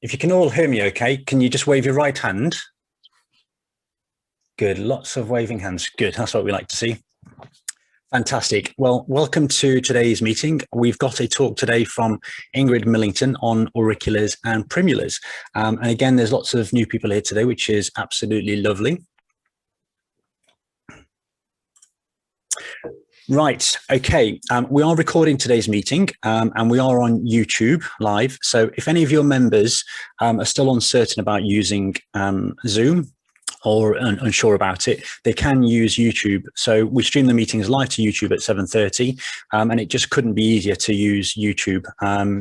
If you can all hear me okay, can you just wave your right hand? Good, lots of waving hands. Good, that's what we like to see. Fantastic. Well, welcome to today's meeting. We've got a talk today from Ingrid Millington on Auriculas and Primulas. And again, there's lots of new people here today, which is absolutely lovely. Right, okay, we are recording today's meeting and we are on YouTube live. So if any of your members are still uncertain about using Zoom or unsure about it, they can use YouTube. So we stream the meetings live to YouTube at 7:30 and it just couldn't be easier to use YouTube.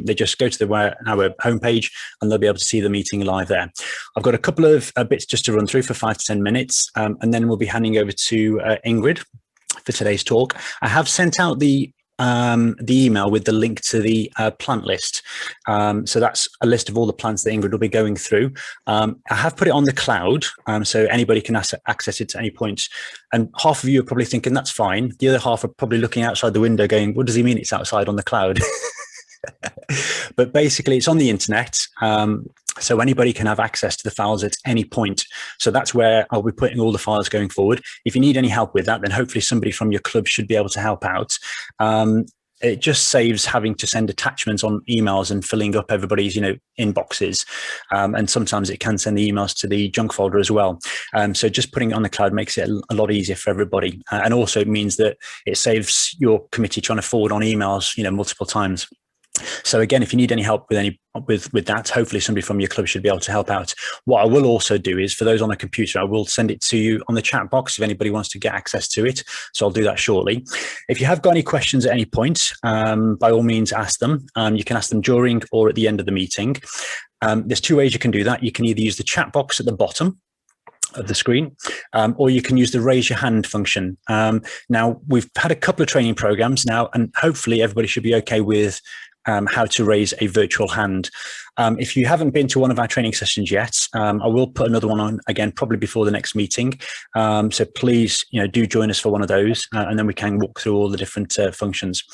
They just go to our homepage and they'll be able to see the meeting live there. I've got a couple of bits just to run through for 5 to 10 minutes and then we'll be handing over to Ingrid for today's talk. I have sent out the email with the link to the plant list. So that's a list of all the plants that Ingrid will be going through. I have put it on the cloud, so anybody can access it at any point. And half of you are probably thinking that's fine. The other half are probably looking outside the window going, what does he mean it's outside on the cloud? But basically it's on the internet. So anybody can have access to the files at any point. So that's where I'll be putting all the files going forward. If you need any help with that, then hopefully somebody from your club should be able to help out. It just saves having to send attachments on emails and filling up everybody's, inboxes. And sometimes it can send the emails to the junk folder as well. So just putting it on the cloud makes it a lot easier for everybody. And also it means that it saves your committee trying to forward on emails, multiple times. So again, if you need any help with that, hopefully somebody from your club should be able to help out. What I will also do is, for those on a computer, I will send it to you on the chat box if anybody wants to get access to it. So I'll do that shortly. If you have got any questions at any point, by all means ask them. You can ask them during or at the end of the meeting. There's 2 ways you can do that. You can either use the chat box at the bottom of the screen, or you can use the raise your hand function. Now, we've had a couple of training programs now, and hopefully everybody should be okay with how to raise a virtual hand. If you haven't been to one of our training sessions yet, I will put another one on again, probably before the next meeting. So please, do join us for one of those, and then we can walk through all the different functions.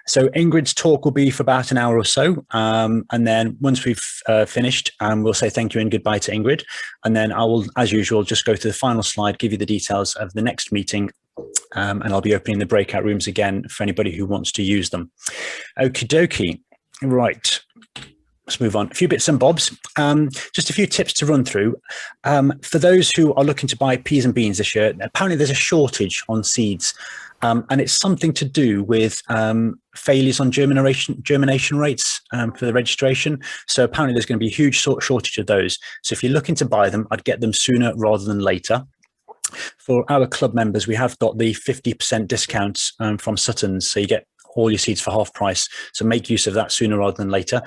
So Ingrid's talk will be for about an hour or so. And then once we've finished, we'll say thank you and goodbye to Ingrid. And then I will, as usual, just go to the final slide, give you the details of the next meeting. And I'll be opening the breakout rooms again for anybody who wants to use them. Okie dokie. Right. Let's move on. A few bits and bobs. Just a few tips to run through. For those who are looking to buy peas and beans this year, apparently there's a shortage on seeds. And it's something to do with failures on germination rates for the registration. So apparently there's going to be a huge shortage of those. So if you're looking to buy them, I'd get them sooner rather than later. For our club members, we have got the 50% discounts from Sutton's. So you get all your seeds for half price. So make use of that sooner rather than later.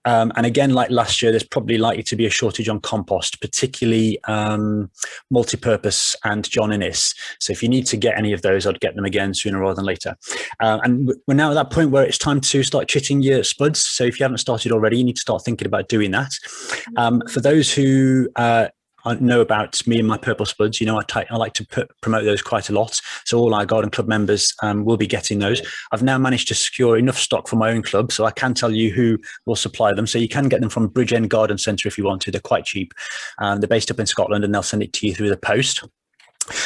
And again, like last year, there's probably likely to be a shortage on compost, particularly multi-purpose and John Innes. So if you need to get any of those, I'd get them again sooner rather than later. And we're now at that point where it's time to start chitting your spuds. So if you haven't started already, you need to start thinking about doing that. For those who know about me and my purple spuds, I like to promote those quite a lot. So all our garden club members will be getting those. I've now managed to secure enough stock for my own club, so I can tell you who will supply them. So you can get them from Bridgend Garden Centre if you want to. They're quite cheap. They're based up in Scotland and they'll send it to you through the post.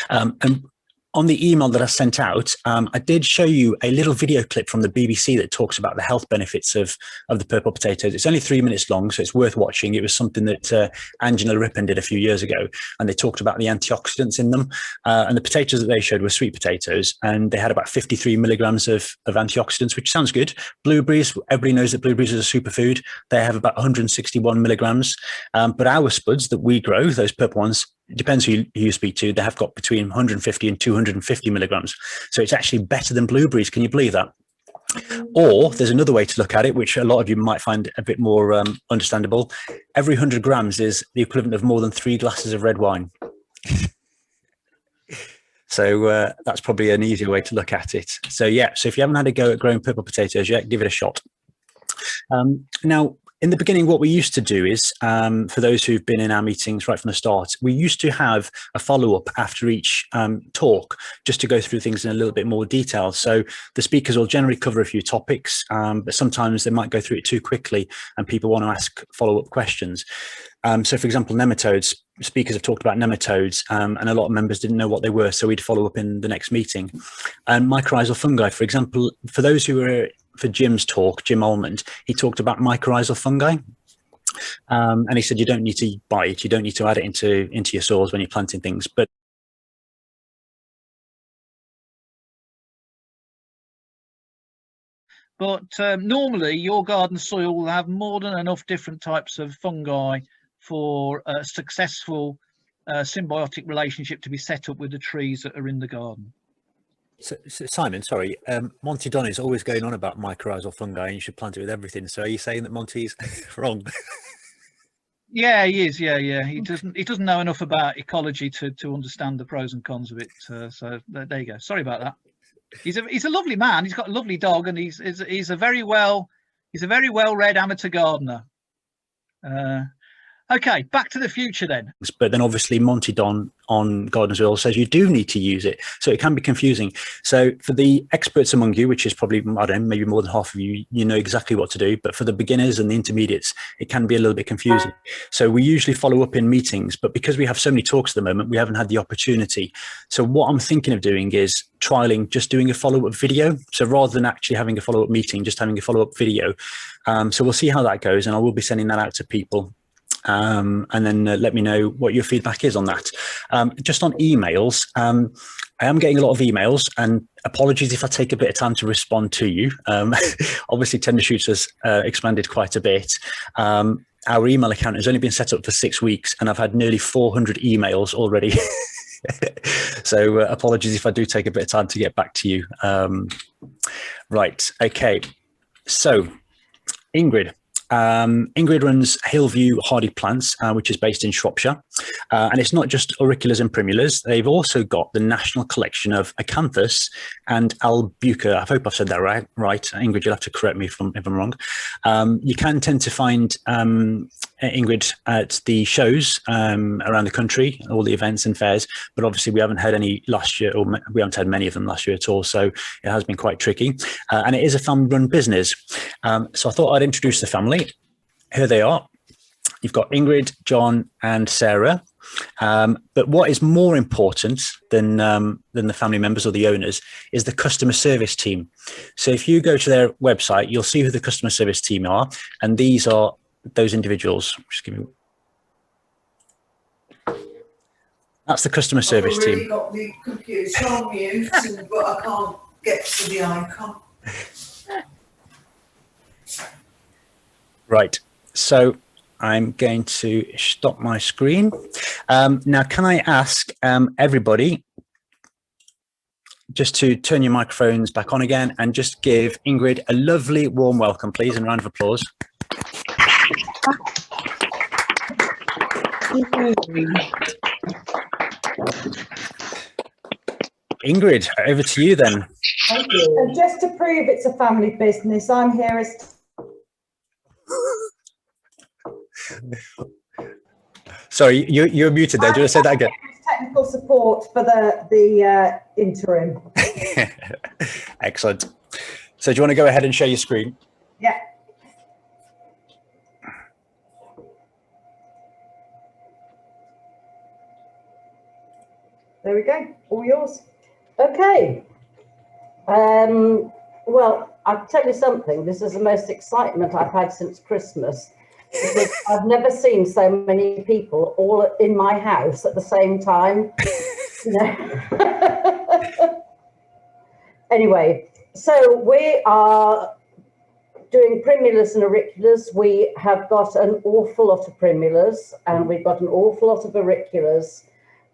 And on the email that I sent out, I did show you a little video clip from the BBC that talks about the health benefits of the purple potatoes. It's only 3 minutes long, so it's worth watching. It was something that Angela Rippon did a few years ago, and they talked about the antioxidants in them. And the potatoes that they showed were sweet potatoes, and they had about 53 milligrams of antioxidants, which sounds good. Blueberries, everybody knows that blueberries is a superfood. They have about 161 milligrams. But our spuds that we grow, those purple ones, it depends who you speak to, they have got between 150 and 250 milligrams. So it's actually better than blueberries. Can you believe that? Or there's another way to look at it, which a lot of you might find a bit more understandable. Every 100 grams is the equivalent of more than 3 glasses of red wine. So that's probably an easier way to look at it. So yeah, so if you haven't had a go at growing purple potatoes yet, give it a shot. Now, in the beginning, what we used to do is, for those who've been in our meetings right from the start, we used to have a follow-up after each talk, just to go through things in a little bit more detail. So the speakers will generally cover a few topics, but sometimes they might go through it too quickly and people want to ask follow-up questions. So for example, nematodes, speakers have talked about nematodes, and a lot of members didn't know what they were, so we'd follow up in the next meeting. And mycorrhizal fungi, for example, for those who were for Jim's talk, Jim Almond, he talked about mycorrhizal fungi. And he said, you don't need to buy it. You don't need to add it into your soils when you're planting things. But normally your garden soil will have more than enough different types of fungi for a successful symbiotic relationship to be set up with the trees that are in the garden. So Simon, sorry, Monty Don is always going on about mycorrhizal fungi and you should plant it with everything. So are you saying that Monty's wrong? Yeah, he is. Yeah. He doesn't know enough about ecology to understand the pros and cons of it. So there you go. Sorry about that. He's a lovely man. He's got a lovely dog, and he's a very well read amateur gardener. Okay, back to the future then. But then obviously Monty Don on Gardeners Wheel says you do need to use it. So it can be confusing. So for the experts among you, which is probably, I don't know, maybe more than half of you, you know exactly what to do. But for the beginners and the intermediates, it can be a little bit confusing. So we usually follow up in meetings, but because we have so many talks at the moment, we haven't had the opportunity. So what I'm thinking of doing is trialing just doing a follow-up video. So rather than actually having a follow-up meeting, just having a follow-up video. So we'll see how that goes, and I will be sending that out to people. And then let me know what your feedback is on that. Just on emails, I am getting a lot of emails, and apologies if I take a bit of time to respond to you. Obviously, Tender Shoots has expanded quite a bit. Our email account has only been set up for 6 weeks, and I've had nearly 400 emails already. So apologies if I do take a bit of time to get back to you. Right, okay. So, Ingrid. Ingrid runs Hillview Hardy Plants, which is based in Shropshire. And it's not just Auriculas and Primulas. They've also got the National Collection of Acanthus and Albuca. I hope I've said that right. Ingrid, you'll have to correct me if I'm wrong. You can tend to find Ingrid at the shows around the country, all the events and fairs, but obviously we haven't had any last year, or we haven't had many of them last year at all, so it has been quite tricky. And it is a family-run business. So I thought I'd introduce the family. Here they are. You've got Ingrid, John, and Sarah. But what is more important than the family members or the owners is the customer service team. So if you go to their website, you'll see who the customer service team are, and these are those individuals. Just give me. That's the customer service team. I've already got the computer on mute, but I can't get to the icon. Right. So I'm going to stop my screen. Now, can I ask everybody just to turn your microphones back on again and just give Ingrid a lovely warm welcome, please, and a round of applause. Ingrid, over to you then. Thank you. And just to prove it's a family business, I'm here as... Sorry, you're muted there. Do you want to say that again? Technical support for the interim. Excellent. So do you want to go ahead and share your screen? Yeah. There we go. All yours. Okay. Well, I'll tell you something. This is the most excitement I've had since Christmas. Because I've never seen so many people all in my house at the same time. You know. Anyway, so we are doing Primulas and Auriculas. We have got an awful lot of Primulas, and we've got an awful lot of Auriculas.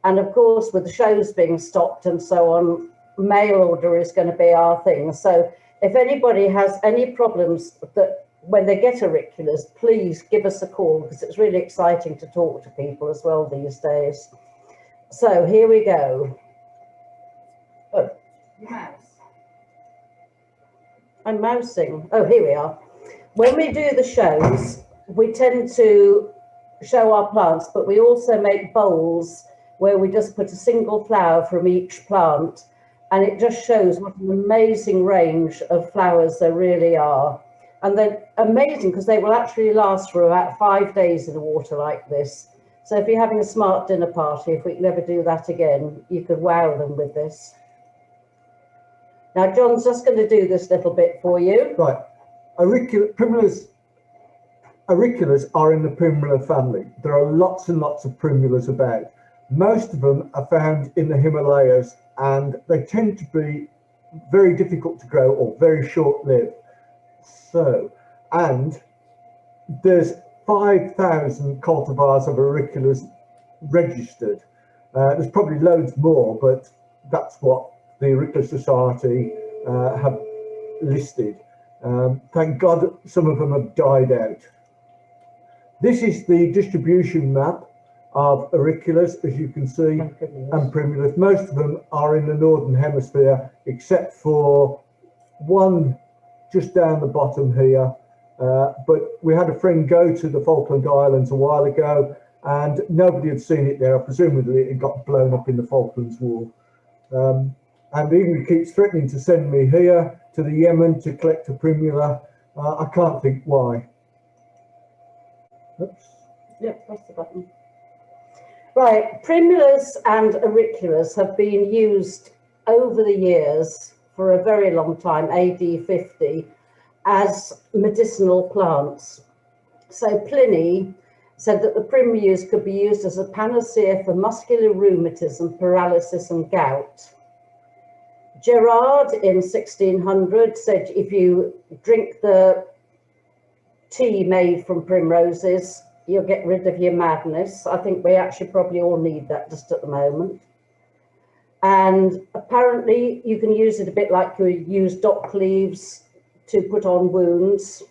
And of course, with the shows being stopped and so on, mail order is going to be our thing. So if anybody has any problems that when they get Auriculas, please give us a call, because it's really exciting to talk to people as well these days. So here we go. Oh, mouse. I'm mousing. Oh, here we are. When we do the shows, we tend to show our plants, but we also make bowls where we just put a single flower from each plant, and it just shows what an amazing range of flowers there really are. And they're amazing because they will actually last for about 5 days in the water like this. So if you're having a smart dinner party, if we can ever do that again, you could wow them with this. Now, John's just going to do this little bit for you. Right. Auriculars are in the Primula family. There are lots and lots of Primulas about. Most of them are found in the Himalayas, and they tend to be very difficult to grow or very short-lived. So, and there's 5,000 cultivars of Auriculars registered. There's probably loads more, but that's what the Auricular Society have listed. Thank God some of them have died out. This is the distribution map of Auriculars, as you can see, and Primulas. Most of them are in the Northern Hemisphere, except for one just down the bottom here. But we had a friend go to the Falkland Islands a while ago, and nobody had seen it there. Presumably it got blown up in the Falklands War. And Ingrid keeps threatening to send me here to the Yemen to collect a Primula. I can't think why. Oops. Yeah, press the button. Right, Primulas and Auriculars have been used over the years for a very long time, AD 50, as medicinal plants. So Pliny said that the Primulas could be used as a panacea for muscular rheumatism, paralysis and gout. Gerard in 1600 said if you drink the tea made from primroses, you'll get rid of your madness. I think we actually probably all need that just at the moment. And apparently you can use it a bit like you use dock leaves to put on wounds.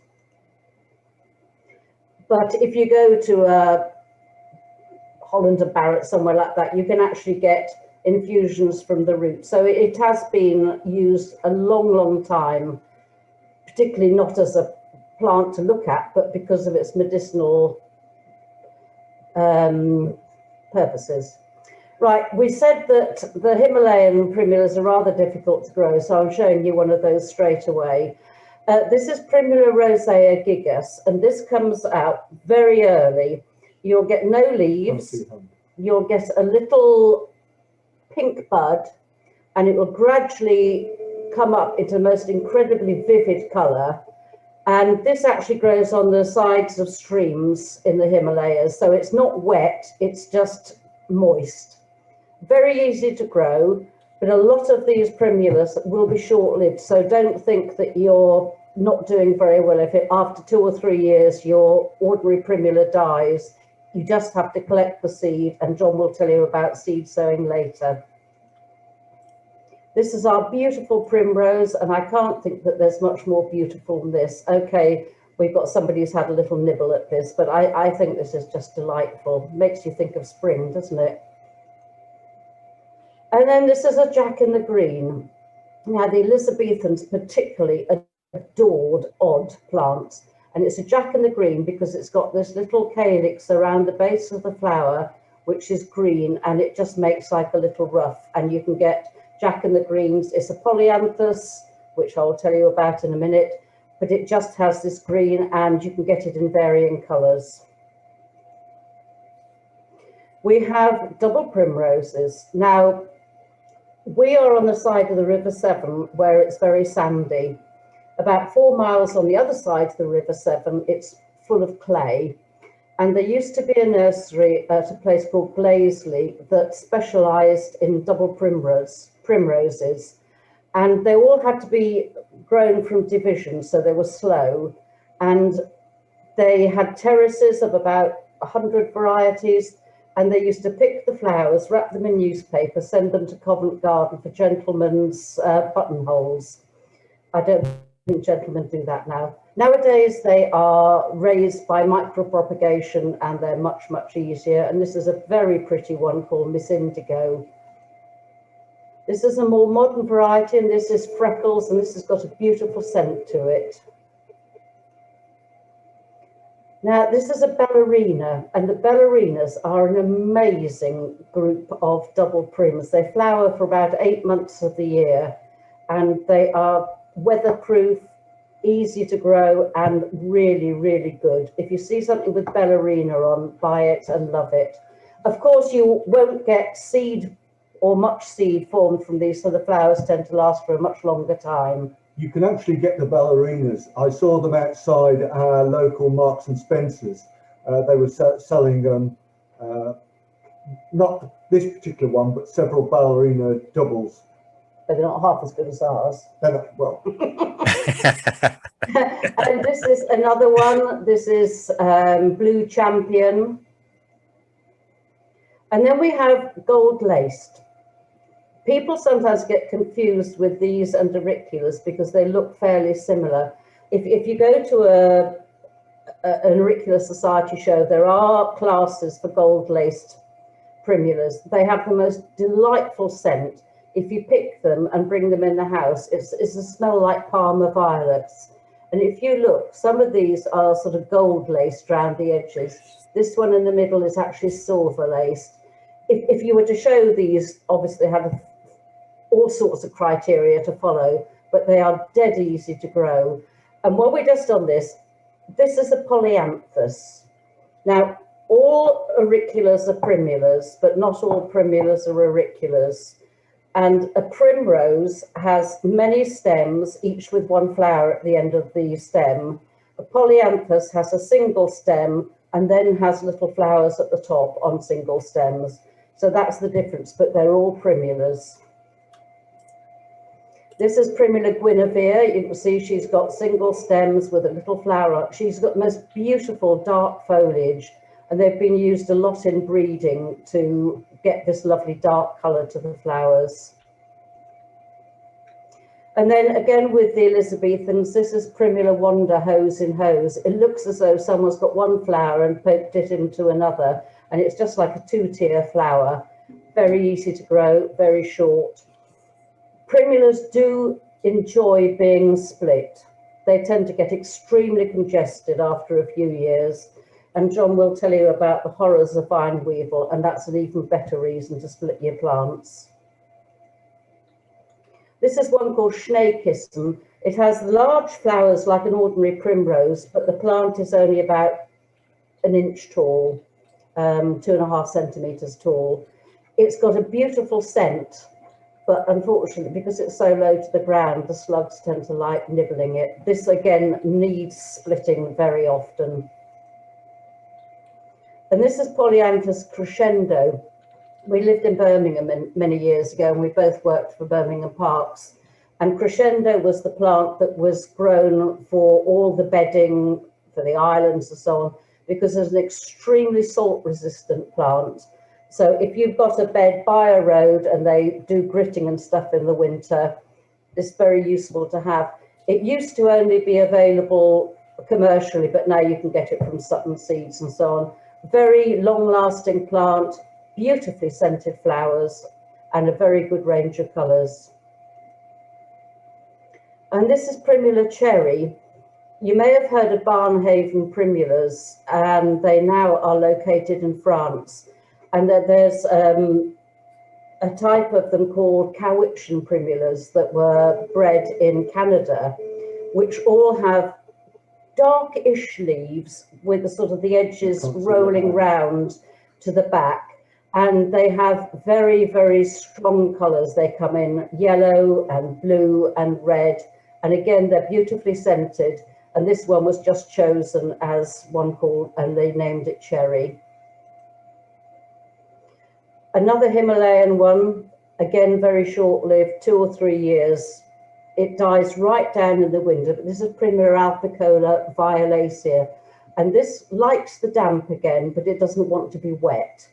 But if you go to a Holland and Barrett, somewhere like that, you can actually get infusions from the root. So it has been used a long, long time, particularly not as a plant to look at, but because of its medicinal purposes. Right, we said that the Himalayan Primulas are rather difficult to grow, so I'm showing you one of those straight away. This is Primula Rosea Gigas, and this comes out very early. You'll get no leaves, you'll get a little pink bud, and it will gradually come up into the most incredibly vivid colour. And this actually grows on the sides of streams in the Himalayas. So it's not wet, it's just moist. Very easy to grow, but a lot of these Primulas will be short-lived. So don't think that you're not doing very well if after 2 or 3 years your ordinary Primula dies. You just have to collect the seed, and John will tell you about seed sowing later. This is our beautiful Primrose, and I can't think that there's much more beautiful than this. Okay, we've got somebody who's had a little nibble at this, but I think this is just delightful. Makes you think of spring, doesn't it? And then this is a Jack in the Green. Now, the Elizabethans particularly adored odd plants, and it's a Jack in the Green because it's got this little calyx around the base of the flower, which is green, and it just makes like a little ruff, and you can get Jack in the Greens. It's a Polyanthus, which I'll tell you about in a minute, but it just has this green, and you can get it in varying colours. We have double primroses. Now, we are on the side of the River Severn where it's very sandy. About 4 miles on the other side of the River Severn, it's full of clay. And there used to be a nursery at a place called Blaisley that specialised in double primroses. And they all had to be grown from division, so they were slow. And they had terraces of about 100 varieties, and they used to pick the flowers, wrap them in newspaper, send them to Covent Garden for gentlemen's buttonholes. I don't think gentlemen do that now. Nowadays, they are raised by micropropagation, and they're much, much easier. And this is a very pretty one called Miss Indigo. This is a more modern variety, and this is Freckles, and this has got a beautiful scent to it. Now, this is a ballerina, and the ballerinas are an amazing group of double prims. They flower for about 8 months of the year, and they are weatherproof, easy to grow, and really, really good. If you see something with ballerina on, buy it and love it. Of course, you won't get seed or much seed formed from these, so the flowers tend to last for a much longer time. You can actually get the ballerinas. I saw them outside our local Marks and Spencers. They were selling not this particular one, but several ballerina doubles. But they're not half as good as ours. They're not, well. And this is another one. This is Blue Champion. And then we have gold laced. People sometimes get confused with these and auriculas because they look fairly similar. If you go to an auricular society show, there are classes for gold laced primulas. They have the most delightful scent. If you pick them and bring them in the house, it's a smell like Parma violets. And if you look, some of these are sort of gold laced around the edges. This one in the middle is actually silver laced. If you were to show these, obviously have all sorts of criteria to follow, but they are dead easy to grow. And while we're just on this is a Polyanthus. Now, all auriculars are primulas, but not all primulas are auriculars. And a primrose has many stems, each with one flower at the end of the stem. A Polyanthus has a single stem and then has little flowers at the top on single stems. So that's the difference, but they're all primulas. This is Primula Guinevea. You can see she's got single stems with a little flower. She's got the most beautiful dark foliage, and they've been used a lot in breeding to get this lovely dark colour to the flowers. And then again with the Elizabethans, this is Primula Wanda Hose in Hose. It looks as though someone's got one flower and poked it into another, and it's just like a two-tier flower. Very easy to grow, very short. Primulas do enjoy being split. They tend to get extremely congested after a few years. And John will tell you about the horrors of vine weevil, and that's an even better reason to split your plants. This is one called Schneekisten. It has large flowers like an ordinary primrose, but the plant is only about 1 inch tall, 2.5 centimetres tall. It's got a beautiful scent, but unfortunately, because it's so low to the ground, the slugs tend to like nibbling it. This again needs splitting very often. And this is Polyanthus crescendo. We lived in Birmingham many years ago, and we both worked for Birmingham Parks. And crescendo was the plant that was grown for all the bedding for the islands and so on, because it's an extremely salt-resistant plant. So if you've got a bed by a road and they do gritting and stuff in the winter, it's very useful to have. It used to only be available commercially, but now you can get it from Sutton Seeds and so on. Very long-lasting plant, beautifully scented flowers, and a very good range of colours. And this is Primula Cherry. You may have heard of Barnhaven Primulas, and they now are located in France. And there's a type of them called Cowichan Primulas that were bred in Canada, which all have darkish leaves with the sort of the edges rolling round to the back. And they have very, very strong colours. They come in yellow and blue and red. And again, they're beautifully scented. And this one was just chosen as one called, and they named it Cherry. Another Himalayan one, again, very short-lived, 2 or 3 years. It dies right down in the winter, but this is Primula Alpicola violacea. And this likes the damp again, but it doesn't want to be wet.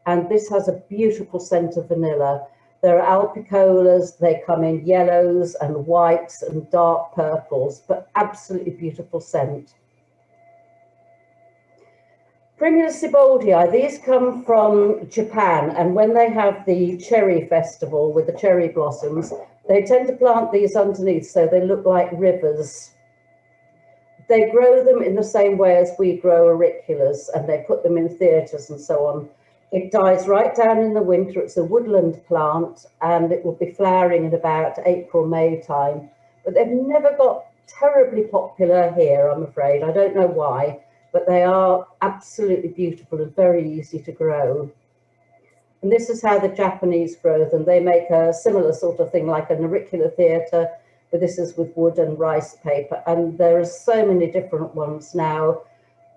And this has a beautiful scent of vanilla. There are Alpicolas, they come in yellows and whites and dark purples, but absolutely beautiful scent. Primula Sieboldii, these come from Japan, and when they have the cherry festival with the cherry blossoms, they tend to plant these underneath so they look like rivers. they grow them in the same way as we grow auriculas, and they put them in theatres and so on. It dies right down in the winter. It's a woodland plant, and it will be flowering in about April, May time. But they've never got terribly popular here, I'm afraid. I don't know why, but they are absolutely beautiful and very easy to grow. And this is how the Japanese grow them. They make a similar sort of thing like an Auricula Theatre, but this is with wood and rice paper. And there are so many different ones now,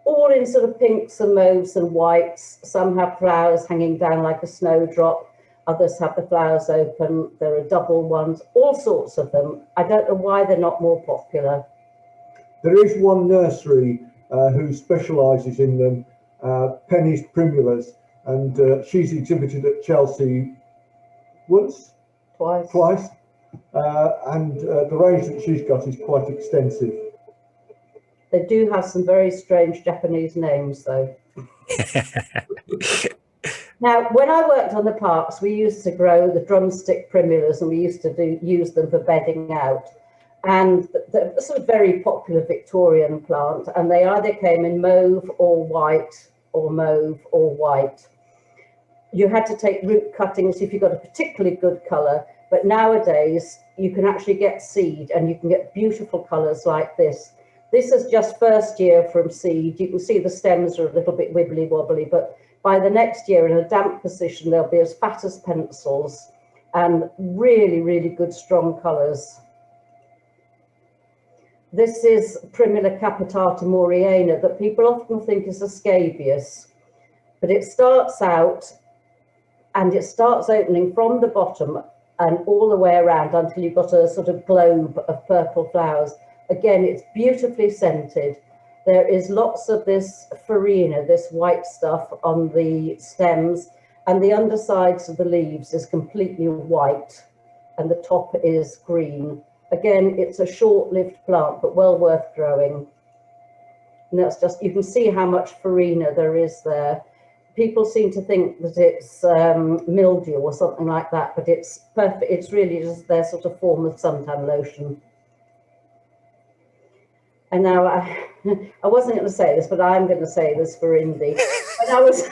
all in sort of pinks and mauves and whites. Some have flowers hanging down like a snowdrop. Others have the flowers open. There are double ones, all sorts of them. I don't know why they're not more popular. There is one nursery who specialises in them, Penny's Primulas, and she's exhibited at Chelsea once? Twice. And the range that she's got is quite extensive. They do have some very strange Japanese names, though. Now, when I worked on the parks, we used to grow the drumstick primulas, and we used to use them for bedding out. And they're a sort of very popular Victorian plant, and they either came in mauve or white, or mauve or white. You had to take root cuttings if you got a particularly good colour, but nowadays you can actually get seed, and you can get beautiful colours like this. This is just first year from seed. You can see the stems are a little bit wibbly wobbly, but by the next year in a damp position, they'll be as fat as pencils and really, really good strong colours. This is Primula capitata moriana that people often think is a scabious, but it starts out and it starts opening from the bottom and all the way around until you've got a sort of globe of purple flowers. Again, it's beautifully scented. There is lots of this farina, this white stuff on the stems, and the undersides of the leaves is completely white and the top is green. Again, it's a short-lived plant, but well worth growing. And that's just, you can see how much farina there is there. People seem to think that it's mildew or something like that, but it's perfect. It's really just their sort of form of suntan lotion. And now I wasn't going to say this, but I'm going to say this for Indy. When I was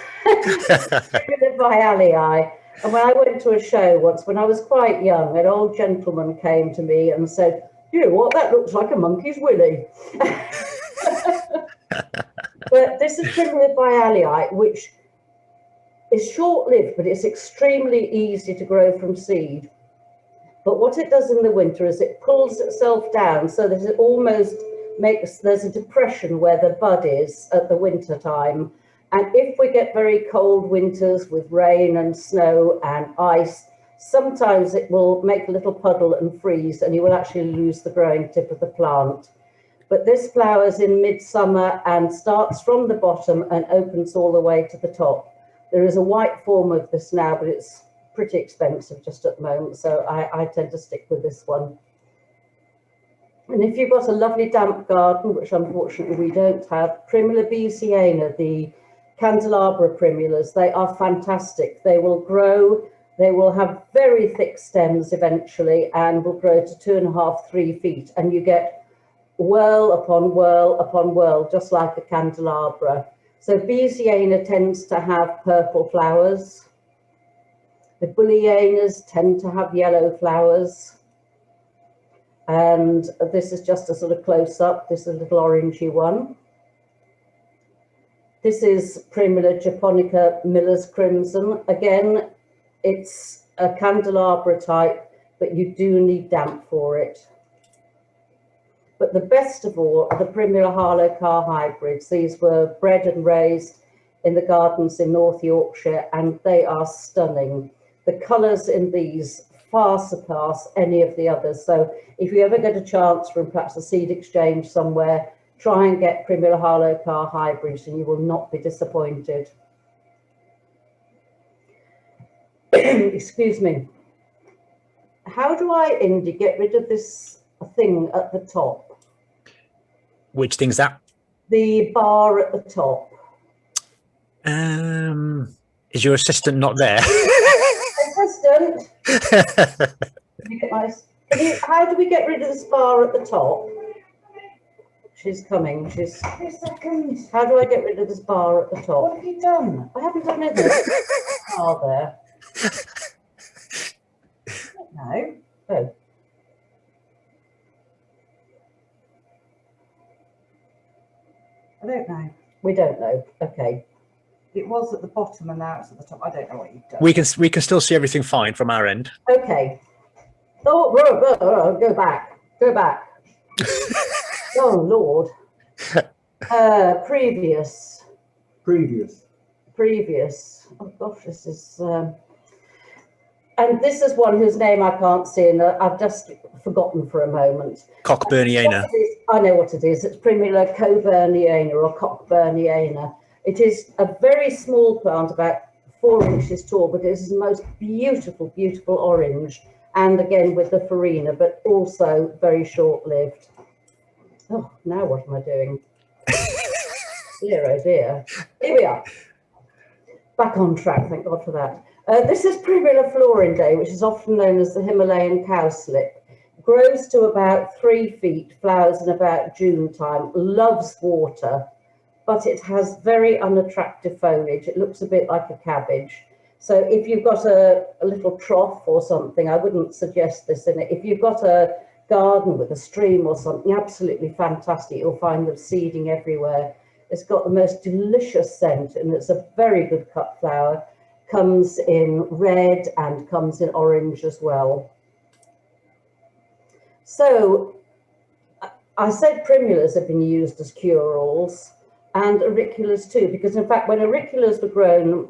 by Alii, and when I went to a show once, when I was quite young, an old gentleman came to me and said, "You know what, that looks like a monkey's willy." But this is Primula by Alii, which is short-lived, but it's extremely easy to grow from seed. But what it does in the winter is it pulls itself down so that it almost there's a depression where the bud is at the winter time. And if we get very cold winters with rain and snow and ice, sometimes it will make a little puddle and freeze, and you will actually lose the growing tip of the plant. But this flowers in midsummer and starts from the bottom and opens all the way to the top. There is a white form of this now, but it's pretty expensive just at the moment, so I tend to stick with this one. And if you've got a lovely damp garden, which unfortunately we don't have, Primula Beesiana, the Candelabra Primulas, they are fantastic. They will grow, they will have very thick stems eventually, and will grow to 2.5, 3 feet. And you get whirl upon whirl upon whirl, just like a candelabra. So Beesiana tends to have purple flowers. The Bullianas tend to have yellow flowers. And this is just a sort of close-up. This is a little orangey one. This is Primula japonica Miller's Crimson. Again, it's a candelabra type, but you do need damp for it. But the best of all are the Primula Harlow Carr hybrids. These were bred and raised in the gardens in North Yorkshire, and they are stunning. The colours in these far surpass any of the others. So if you ever get a chance from perhaps a seed exchange somewhere, try and get Primula Harlow Carr hybrids and you will not be disappointed. Excuse me. How do I, Indy, get rid of this thing at the top? Which thing's that? The bar at the top. Is your assistant not there? Assistant. How do we get rid of this bar at the top? She's coming. She's. 2 seconds. How do I get rid of this bar at the top? What have you done? I haven't done anything. Bar there. No. Oh. I don't know. We don't know. Okay. It was at the bottom and now it's at the top. I don't know what you've done. We can still see everything fine from our end. Okay. Oh, go back. Go back. Oh, Lord. Previous. Oh, gosh, this is... and this is one whose name I can't see, and I've just forgotten for a moment. Cockburniana. I know what it is. It's Primula Cockburniana or Cockburniana. It is a very small plant, about 4 inches tall, but it is the most beautiful, beautiful orange. And again with the farina, but also very short-lived. Oh, now what am I doing? Dear, oh dear. Here we are. Back on track, thank God for that. This is Primula Florindae, which is often known as the Himalayan Cow Slip. Grows to about 3 feet, flowers in about June time, loves water, but it has very unattractive foliage. It looks a bit like a cabbage. So if you've got a little trough or something, I wouldn't suggest this in it. If you've got a garden with a stream or something, absolutely fantastic. You'll find them seeding everywhere. It's got the most delicious scent and it's a very good cut flower. Comes in red and comes in orange as well. So I said primulas have been used as cure-alls and auriculars too, because in fact when auriculars were grown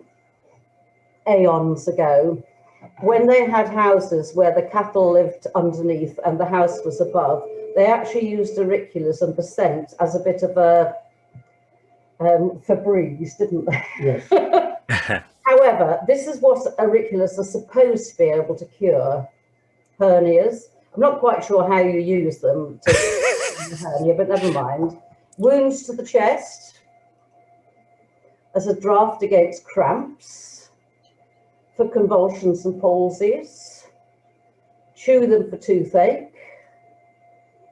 aeons ago, when they had houses where the cattle lived underneath and the house was above, they actually used auriculars and the scent as a bit of a Febreze, didn't they? Yes. However, this is what auriculars are supposed to be able to cure: hernias. I'm not quite sure how you use them to hernia, but never mind. Wounds to the chest, as a draft against cramps, for convulsions and palsies, chew them for toothache,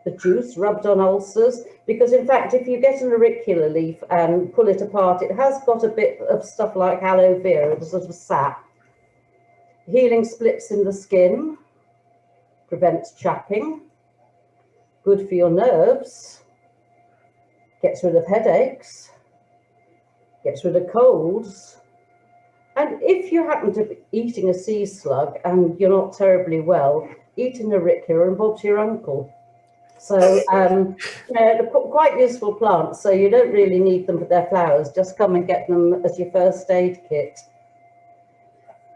the juice rubbed on ulcers, because in fact if you get an auricular leaf and pull it apart, it has got a bit of stuff like aloe vera, the sort of sap. Healing splits in the skin, prevents chapping, good for your nerves, gets rid of headaches, gets rid of colds. And if you happen to be eating a sea slug and you're not terribly well, eat an auricular and Bob's your uncle. So they're quite useful plants, so you don't really need them for their flowers. Just come and get them as your first aid kit.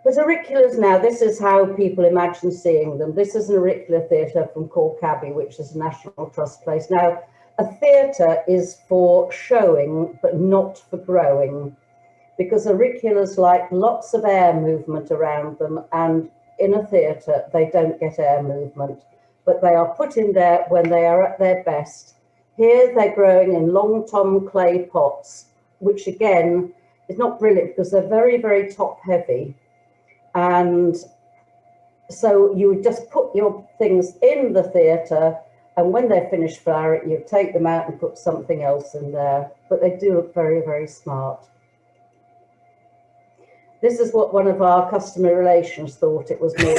But auriculars now, this is how people imagine seeing them. This is an Auricular Theatre from Cork-Abbey, which is a National Trust place. Now, a theatre is for showing, but not for growing, because auriculars like lots of air movement around them, and in a theatre, they don't get air movement, but they are put in there when they are at their best. Here, they're growing in long tom clay pots, which again is not brilliant because they're very, very top heavy. And so you would just put your things in the theatre, and when they're finished flowering, you take them out and put something else in there. But they do look very, very smart. This is what one of our customer relations thought it was more.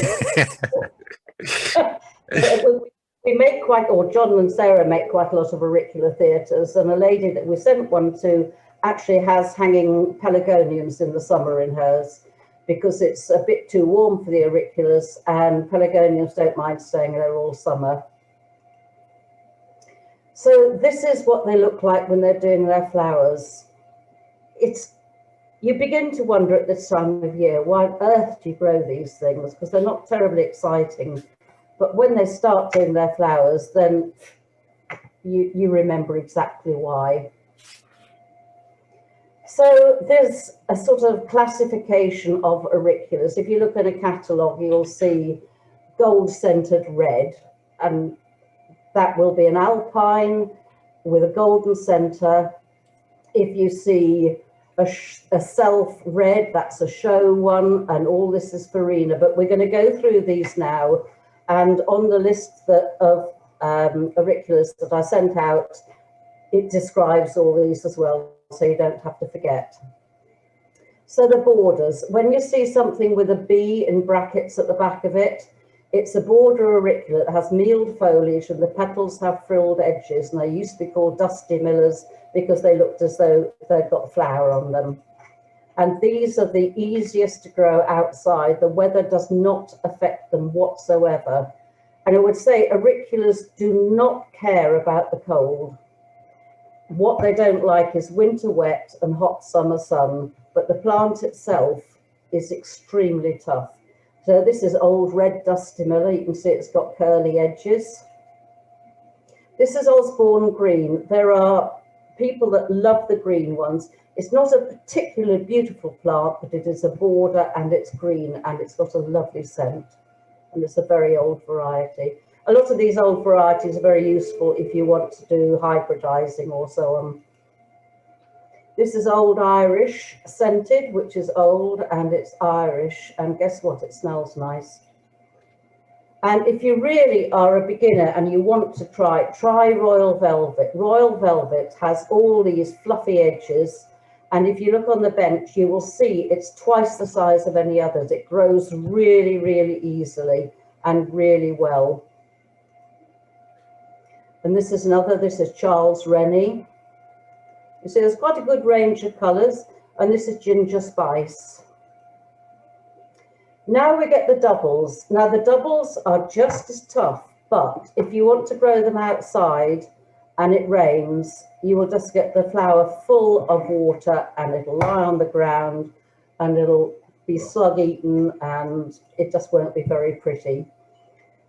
We make quite, or John and Sarah make quite a lot of auricular theatres, and a lady that we sent one to actually has hanging pelargoniums in the summer in hers, because it's a bit too warm for the auriculars, and pelargoniums don't mind staying there all summer. So this is what they look like when they're doing their flowers. You begin to wonder at this time of year, why on earth do you grow these things? Because they're not terribly exciting. But when they start doing their flowers, then you remember exactly why. So there's a sort of classification of auriculars. If you look at a catalogue, you'll see gold-centred red, and that will be an alpine with a golden centre. If you see a self red, that's a show one, and all this is farina. But we're going to go through these now, and on the list of auriculars that I sent out, it describes all these as well, so you don't have to forget. So the borders, when you see something with a B in brackets at the back of it, it's a border auricula that has mealed foliage and the petals have frilled edges, and they used to be called dusty millers because they looked as though they'd got flour on them. And these are the easiest to grow outside. The weather does not affect them whatsoever. And I would say auriculas do not care about the cold. What they don't like is winter wet and hot summer sun, but the plant itself is extremely tough. So this is old red dusty miller. You can see it's got curly edges. This is Osbourne Green. There are people that love the green ones. It's not a particularly beautiful plant, but it is a border and it's green and it's got a lovely scent. And it's a very old variety. A lot of these old varieties are very useful if you want to do hybridizing or so on. This is Old Irish scented, which is old and it's Irish. And guess what? It smells nice. And if you really are a beginner and you want to try Royal Velvet. Royal Velvet has all these fluffy edges. And if you look on the bench, you will see it's twice the size of any others. It grows really, really easily and really well. And this is another, this is Charles Rennie. You see, there's quite a good range of colours, and this is Ginger Spice. Now we get the doubles. Now the doubles are just as tough, but if you want to grow them outside and it rains, you will just get the flower full of water and it'll lie on the ground and it'll be slug eaten and it just won't be very pretty.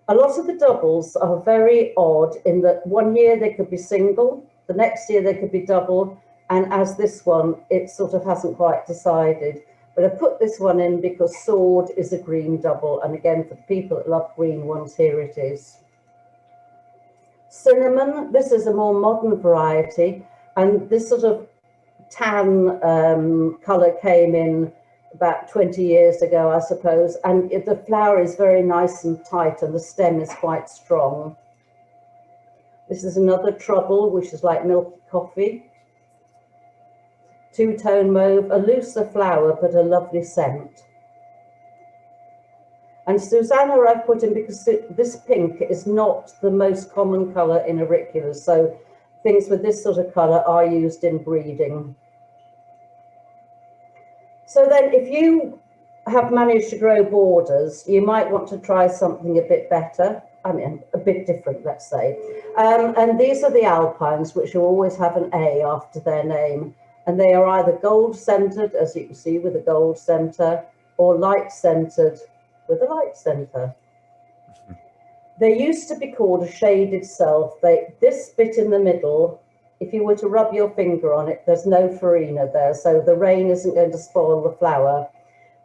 A lot of the doubles are very odd in that one year they could be single, the next year they could be double, and as this one, it sort of hasn't quite decided. But I put this one in because Sword is a green double, and again, for the people that love green ones, here it is. Cinnamon, this is a more modern variety, and this sort of tan colour came in about 20 years ago, I suppose, and the flower is very nice and tight and the stem is quite strong. This is another trouble, which is like milky coffee. Two-tone mauve, a looser flower, but a lovely scent. And Susanna I've put in because this pink is not the most common colour in auriculas, so things with this sort of colour are used in breeding. So then if you have managed to grow borders, you might want to try something a bit better. I mean, a bit different, let's say. And these are the Alpines, which will always have an A after their name. And they are either gold-centred, as you can see, with a gold centre, or light-centred with a light centre. They used to be called a shaded self. This bit in the middle, if you were to rub your finger on it, there's no farina there, so the rain isn't going to spoil the flower.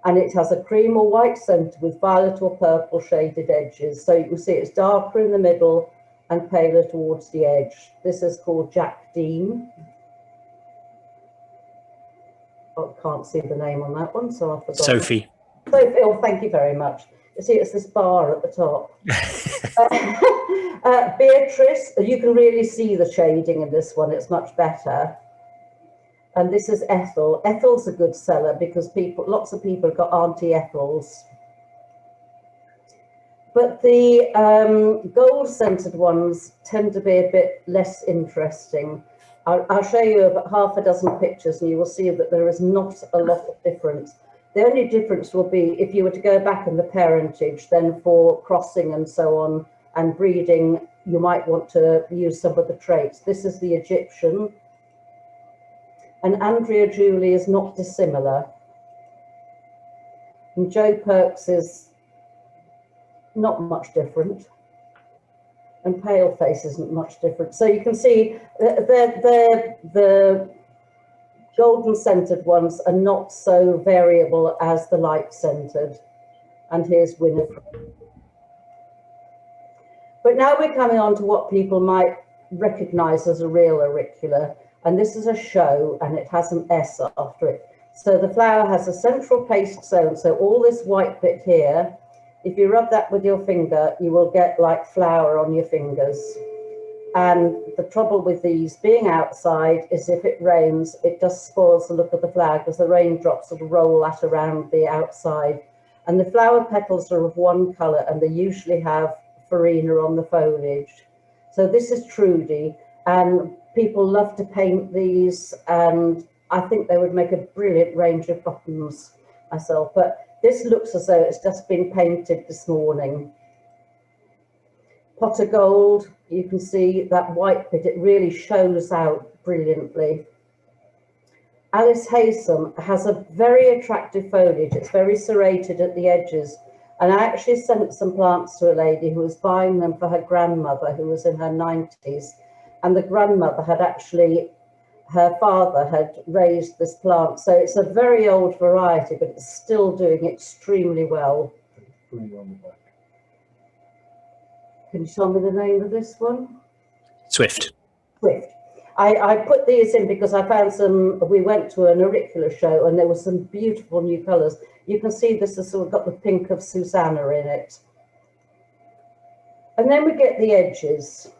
And it has a cream or white centre with violet or purple shaded edges. So you can see it's darker in the middle and paler towards the edge. This is called Jack Dean. Oh, can't see the name on that one, so I forgot. Sophie. Sophie, oh, thank you very much. You see, it's this bar at the top. Beatrice, you can really see the shading in this one. It's much better. And this is Ethel. Ethel's a good seller because lots of people have got Auntie Ethels. But the gold-centred ones tend to be a bit less interesting. I'll show you about half a dozen pictures and you will see that there is not a lot of difference. The only difference will be if you were to go back in the parentage, then for crossing and so on and breeding, you might want to use some of the traits. This is the Egyptian. And Andrea Julie is not dissimilar. And Joe Perks is not much different. And Paleface isn't much different. So you can see the golden centred ones are not so variable as the light centred. And here's Winifred. But now we're coming on to what people might recognise as a real auricular. And this is a show, and it has an S after it. So the flower has a central paste zone. So all this white bit here, if you rub that with your finger, you will get like flour on your fingers. And the trouble with these being outside is if it rains, it just spoils the look of the flower because the raindrops sort of roll that around the outside. And the flower petals are of one colour and they usually have farina on the foliage. So this is Trudy, and people love to paint these, and I think they would make a brilliant range of buttons myself. But this looks as though it's just been painted this morning. Pot of gold, you can see that white bit, it really shows out brilliantly. Alice Haysom has a very attractive foliage. It's very serrated at the edges. And I actually sent some plants to a lady who was buying them for her grandmother, who was in her 90s. And the grandmother had actually, her father had raised this plant. So it's a very old variety, but it's still doing extremely well. Can you tell me the name of this one? Swift. Swift. I put these in because I found some, we went to an auricular show and there were some beautiful new colours. You can see this has sort of got the pink of Susanna in it. And then we get the edges.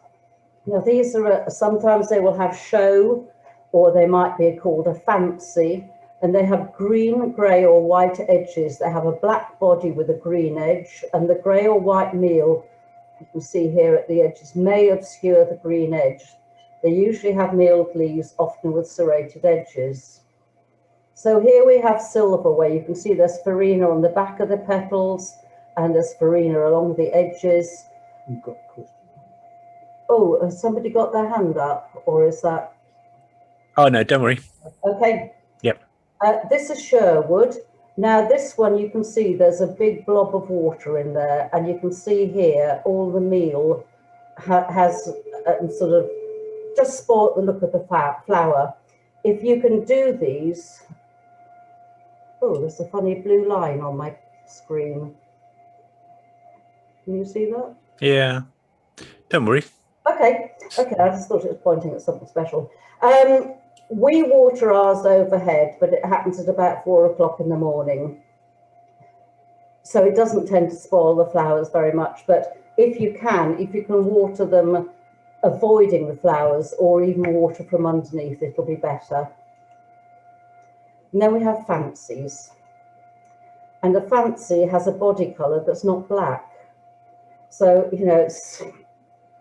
Now these are, sometimes they will have show, or they might be called a fancy, and they have green, grey or white edges. They have a black body with a green edge, and the grey or white meal, you can see here at the edges, may obscure the green edge. They usually have mealed leaves, often with serrated edges. So here we have silver, where you can see there's farina on the back of the petals, and there's farina along the edges. You've got a question. Oh, has somebody got their hand up, or is that? Oh, no, don't worry. Okay. Yep. This is Sherwood. Now this one, you can see there's a big blob of water in there, and you can see here all the meal has sort of just spoiled the look of the flower. If you can do these, oh, there's a funny blue line on my screen. Can you see that? Yeah, don't worry. Okay, I just thought it was pointing at something special. We water ours overhead, but it happens at about 4 o'clock in the morning. So it doesn't tend to spoil the flowers very much, but if you can water them avoiding the flowers, or even water from underneath, it'll be better. And then we have fancies. And a fancy has a body colour that's not black. So, you know, it's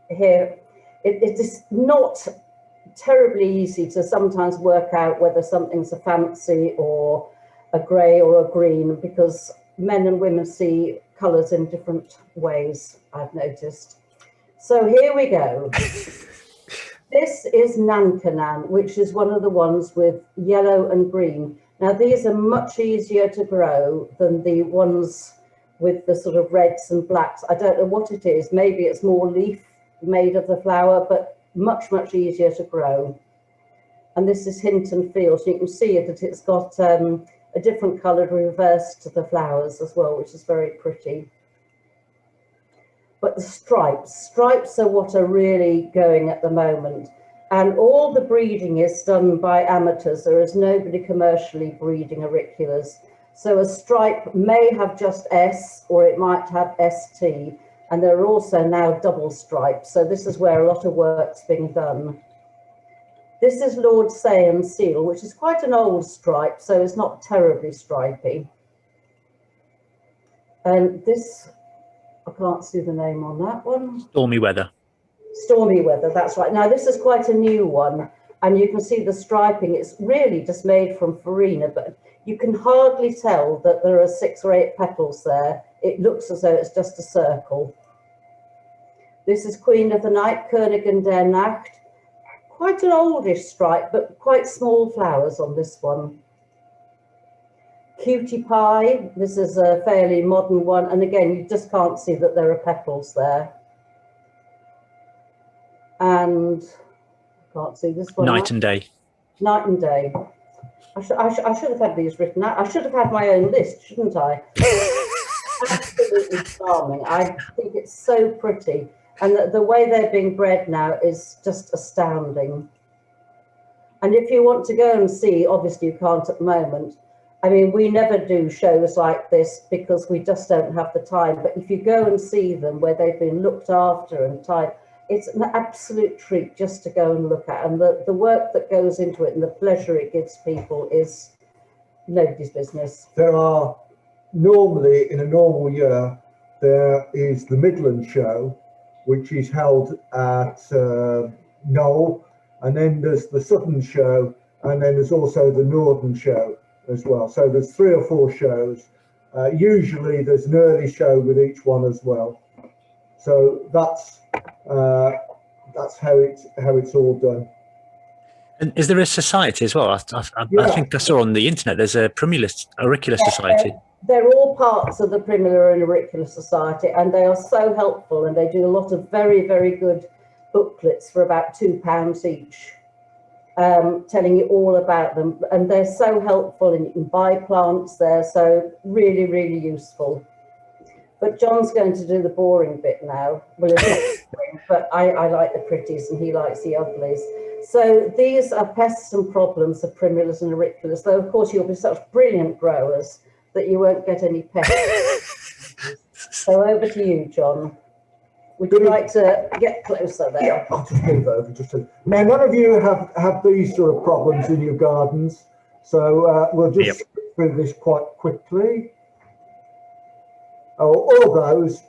here, it is not terribly easy to sometimes work out whether something's a fancy or a grey or a green, because men and women see colours in different ways, I've noticed. So here we go. This is Nankanan, which is one of the ones with yellow and green. Now these are much easier to grow than the ones with the sort of reds and blacks. I don't know what it is. Maybe it's more leaf made of the flower, but much, much easier to grow. And this is Hinton Fields. You can see that it's got a different coloured reverse to the flowers as well, which is very pretty. But the stripes are what are really going at the moment. And all the breeding is done by amateurs. There is nobody commercially breeding auriculas. So a stripe may have just S, or it might have ST. And there are also now double stripes. So this is where a lot of work's being done. This is Lord Sayen's seal, which is quite an old stripe, so it's not terribly stripy. And this, I can't see the name on that one. Stormy weather. Stormy weather, that's right. Now this is quite a new one, and you can see the striping. It's really just made from farina, but you can hardly tell that there are 6 or 8 petals there. It looks as though it's just a circle. This is Queen of the Night, Königin der Nacht. Quite an oldish stripe, but quite small flowers on this one. Cutie Pie, this is a fairly modern one, and again, you just can't see that there are petals there. And I can't see this one. Night and Day. Night and Day. I should have had these written out. I should have had my own list, shouldn't I? Absolutely charming. I think it's so pretty. And the way they're being bred now is just astounding. And if you want to go and see, obviously you can't at the moment. I mean, we never do shows like this because we just don't have the time. But if you go and see them where they've been looked after and tied, it's an absolute treat just to go and look at. And the work that goes into it and the pleasure it gives people is nobody's business. There are normally, in a normal year, there is the Midland show, which is held at Knoll, and then there's the Southern show, and then there's also the Northern show as well. So there's 3 or 4 shows. Usually there's an early show with each one as well. So that's how it's all done. And is there a society as well? I think I saw on the internet there's a Auricular Society. They're all parts of the Primula and Auricular Society, and they are so helpful, and they do a lot of very, very good booklets for about £2 each, telling you all about them. And they're so helpful, and you can buy plants there, so really, really useful. But John's going to do the boring bit now. Well, it's not boring, but I like the pretties and he likes the uglies. So these are pests and problems of Primulas and Auriculas, though of course you'll be such brilliant growers that you won't get any pests. So over to you, John. Would you like to get closer there? Yeah, I'll just move over. Now, none of you have these sort of problems in your gardens, so we'll just skip through this quite quickly. All those,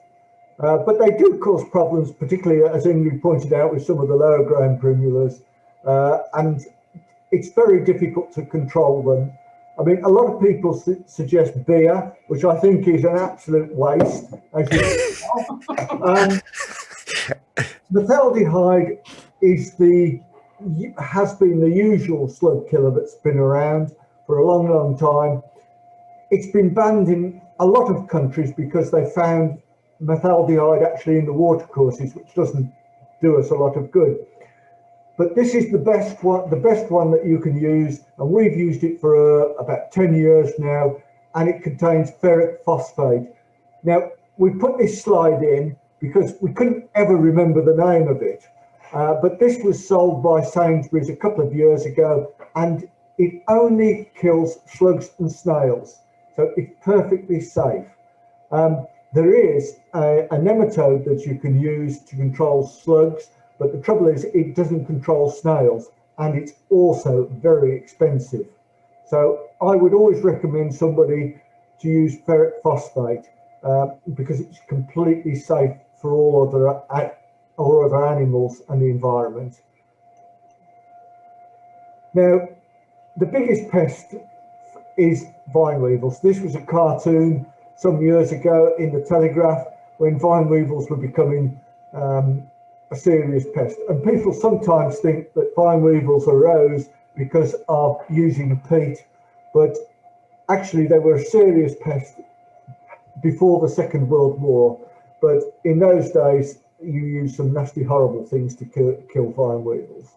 but they do cause problems, particularly as Ingrid pointed out with some of the lower grown primulas, and it's very difficult to control them. I mean, a lot of people suggest beer, which I think is an absolute waste, as you know. Methaldehyde has been the usual slug killer that's been around for a long, long time. It's been banned in a lot of countries because they found methaldehyde actually in the watercourses, which doesn't do us a lot of good. But this is the best one that you can use, and we've used it for about 10 years now, and it contains ferric phosphate. Now, we put this slide in because we couldn't ever remember the name of it, but this was sold by Sainsbury's a couple of years ago, and it only kills slugs and snails, so it's perfectly safe. There is a nematode that you can use to control slugs, but the trouble is it doesn't control snails, and it's also very expensive. So I would always recommend somebody to use ferric phosphate because it's completely safe for all other animals and the environment. Now, the biggest pest is vine weevils. This was a cartoon some years ago in the Telegraph when vine weevils were becoming a serious pest, and people sometimes think that vine weevils arose because of using peat, but actually they were a serious pest before the Second World War. But in those days you used some nasty, horrible things to kill vine weevils.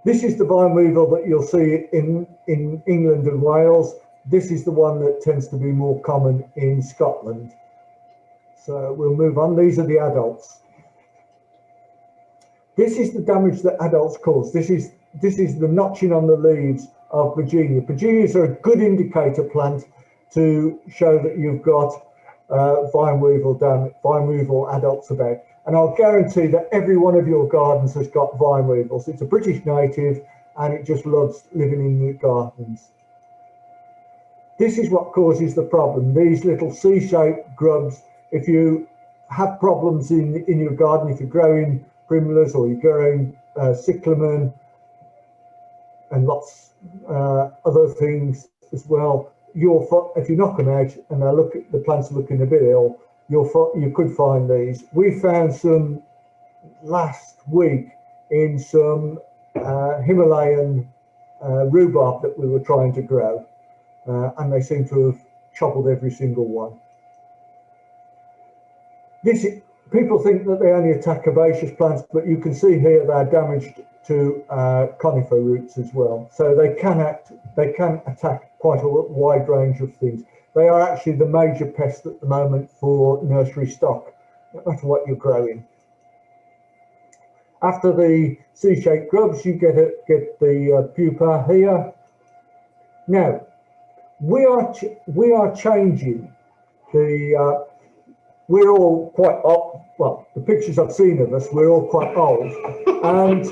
This is the vine weevil that you'll see in England and Wales. This is the one that tends to be more common in Scotland. So we'll move on. These are the adults. This is the damage that adults cause. This is the notching on the leaves of Virginia. Virginias are a good indicator plant to show that you've got vine weevil adults about. And I'll guarantee that every one of your gardens has got vine weevils. It's a British native and it just loves living in the gardens. This is what causes the problem. These little C-shaped grubs. If you have problems in your garden, if you're growing primulas or you're growing cyclamen and lots other things as well, if you knock them out and the plants are looking a bit ill, you could find these. We found some last week in some Himalayan rhubarb that we were trying to grow, and they seem to have toppled every single one. People think that they only attack herbaceous plants, but you can see here they're damaged to conifer roots as well. So they can attack quite a wide range of things. They are actually the major pest at the moment for nursery stock, no matter what you're growing. After the C-shaped grubs, you get the pupa here. Now, we are changing the we're all quite old. Well, the pictures I've seen of us, we're all quite old, and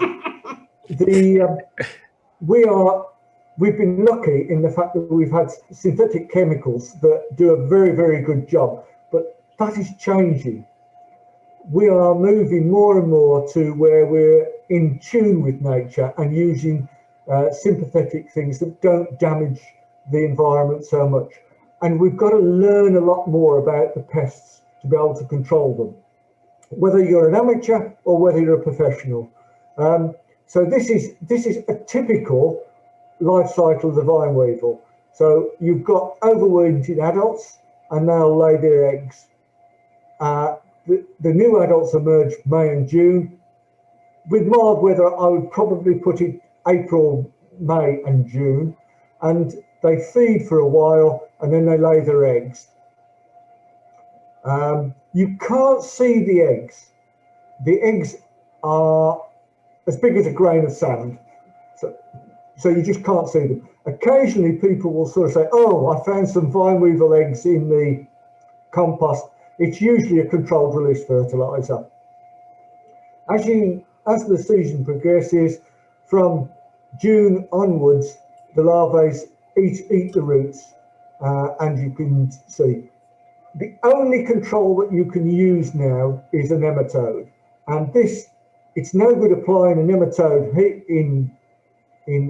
we've been lucky in the fact that we've had synthetic chemicals that do a very, very good job, but that is changing. We are moving more and more to where we're in tune with nature and using sympathetic things that don't damage the environment so much. And we've got to learn a lot more about the pests to be able to control them, whether you're an amateur or whether you're a professional. So this is a typical life cycle of the vine weevil. So you've got overwintered adults and they'll lay their eggs. The new adults emerge May and June. With mild weather, I would probably put it April, May and June. And they feed for a while and then they lay their eggs. You can't see the eggs. The eggs are as big as a grain of sand. So you just can't see them. Occasionally people will sort of say, oh, I found some vine weevil eggs in the compost. It's usually a controlled release fertilizer. As the season progresses, from June onwards, the larvae eat the roots, and you can see. The only control that you can use now is a nematode. And it's no good applying a nematode in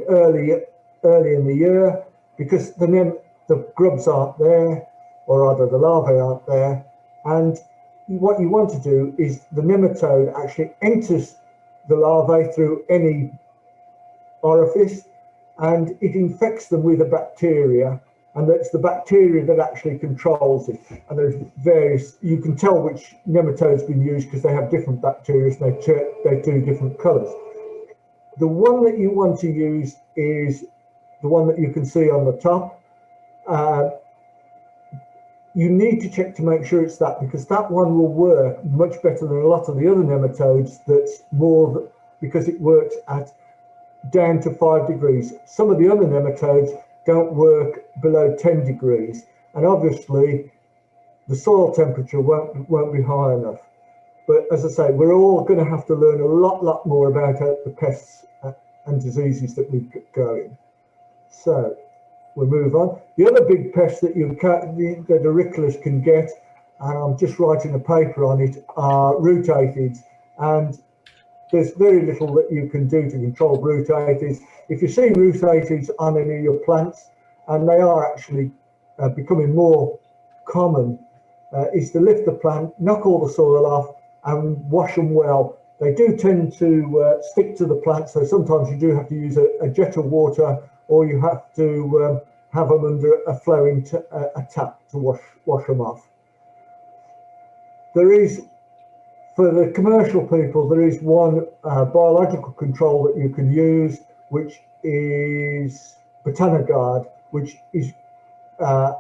early in the year, because the grubs aren't there, or rather the larvae aren't there. And what you want to do is the nematode actually enters the larvae through any orifice, and it infects them with a bacteria, and it's the bacteria that actually controls it. And there's various, you can tell which nematode's been used because they have different bacteria, and they do different colours. The one that you want to use is the one that you can see on the top. You need to check to make sure it's that, because that one will work much better than a lot of the other nematodes. That's more because it works at down to 5 degrees. Some of the other nematodes don't work below 10 degrees, and obviously the soil temperature won't be high enough. But as I say, we're all going to have to learn a lot more about the pests and diseases that we've got going. So we'll move on. The other big pest that that auriculars can get, and I'm just writing a paper on it, are root aphids. And there's very little that you can do to control root aphids. If you see root aphids on any of your plants, and they are actually becoming more common, is to lift the plant, knock all the soil off, and wash them well. They do tend to stick to the plant, so sometimes you do have to use a jet of water, or you have to have them under a flowing tap to wash them off. There is, for the commercial people, there is one biological control that you can use, which is Botanigard, which is a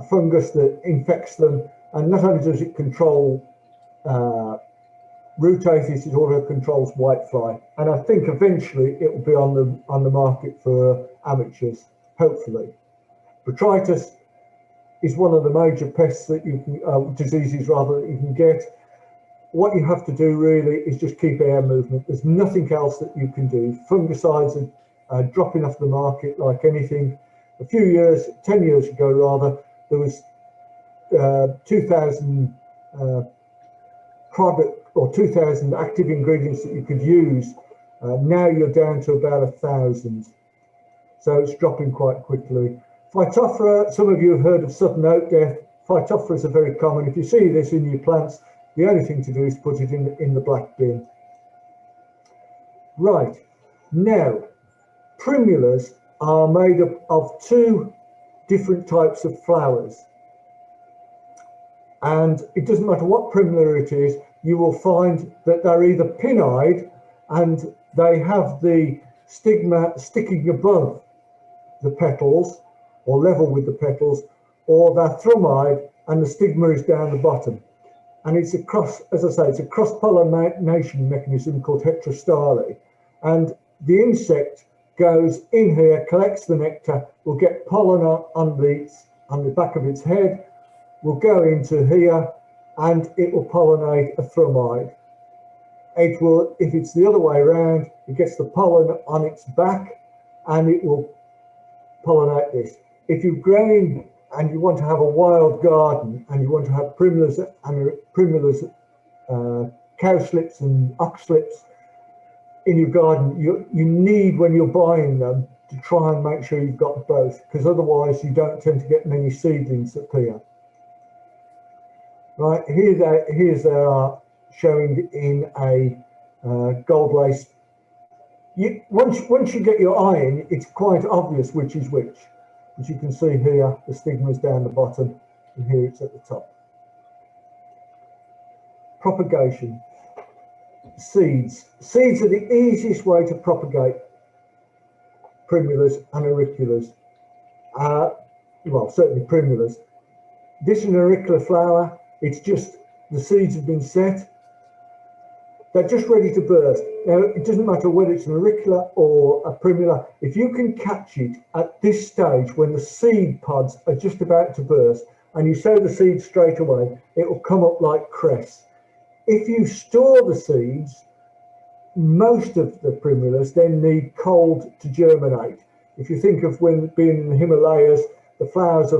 fungus that infects them, and not only does it control root aphids, it also controls whitefly. And I think eventually it will be on the market for amateurs, hopefully. Botrytis is one of the major pests that you can, diseases rather, that you can get. What you have to do really is just keep air movement. There's nothing else that you can do. Fungicides are dropping off the market like anything. A few years, 10 years ago rather, there was 2,000 product or 2,000 active ingredients that you could use. Now you're down to about 1,000. So it's dropping quite quickly. Phytophthora, some of you have heard of sudden oat death. Phytophthora are very common. If you see this in your plants, the only thing to do is put it in the black bin. Right, now, primulas are made up of 2 different types of flowers. And it doesn't matter what primula it is, you will find that they're either pinnide and they have the stigma sticking above the petals or level with the petals, or they're thrumide and the stigma is down the bottom. And it's a cross, as I say, it's a cross-pollination mechanism called heterostyle. And the insect goes in here, collects the nectar, will get pollen on the back of its head, will go into here, and it will pollinate a thrumide. It will, if it's the other way around, it gets the pollen on its back and it will pollinate this. If you're growing and you want to have a wild garden and you want to have primulas and primulas, cow slips and ox slips in your garden, you need, when you're buying them, to try and make sure you've got both, because otherwise you don't tend to get many seedlings that appear. Right, here they are showing in a gold lace. Once you get your eye in, it's quite obvious which is which. As you can see here, the stigma's down the bottom, and here it's at the top. Propagation. Seeds. Seeds are the easiest way to propagate primulas and auriculas. Well, certainly primulas. This is an auricular flower. It's just, the seeds have been set. They're just ready to burst. Now, it doesn't matter whether it's an auricular or a primula. If you can catch it at this stage when the seed pods are just about to burst and you sow the seeds straight away, it will come up like cress. If you store the seeds, most of the primulas then need cold to germinate. If you think of when being in the Himalayas, the flowers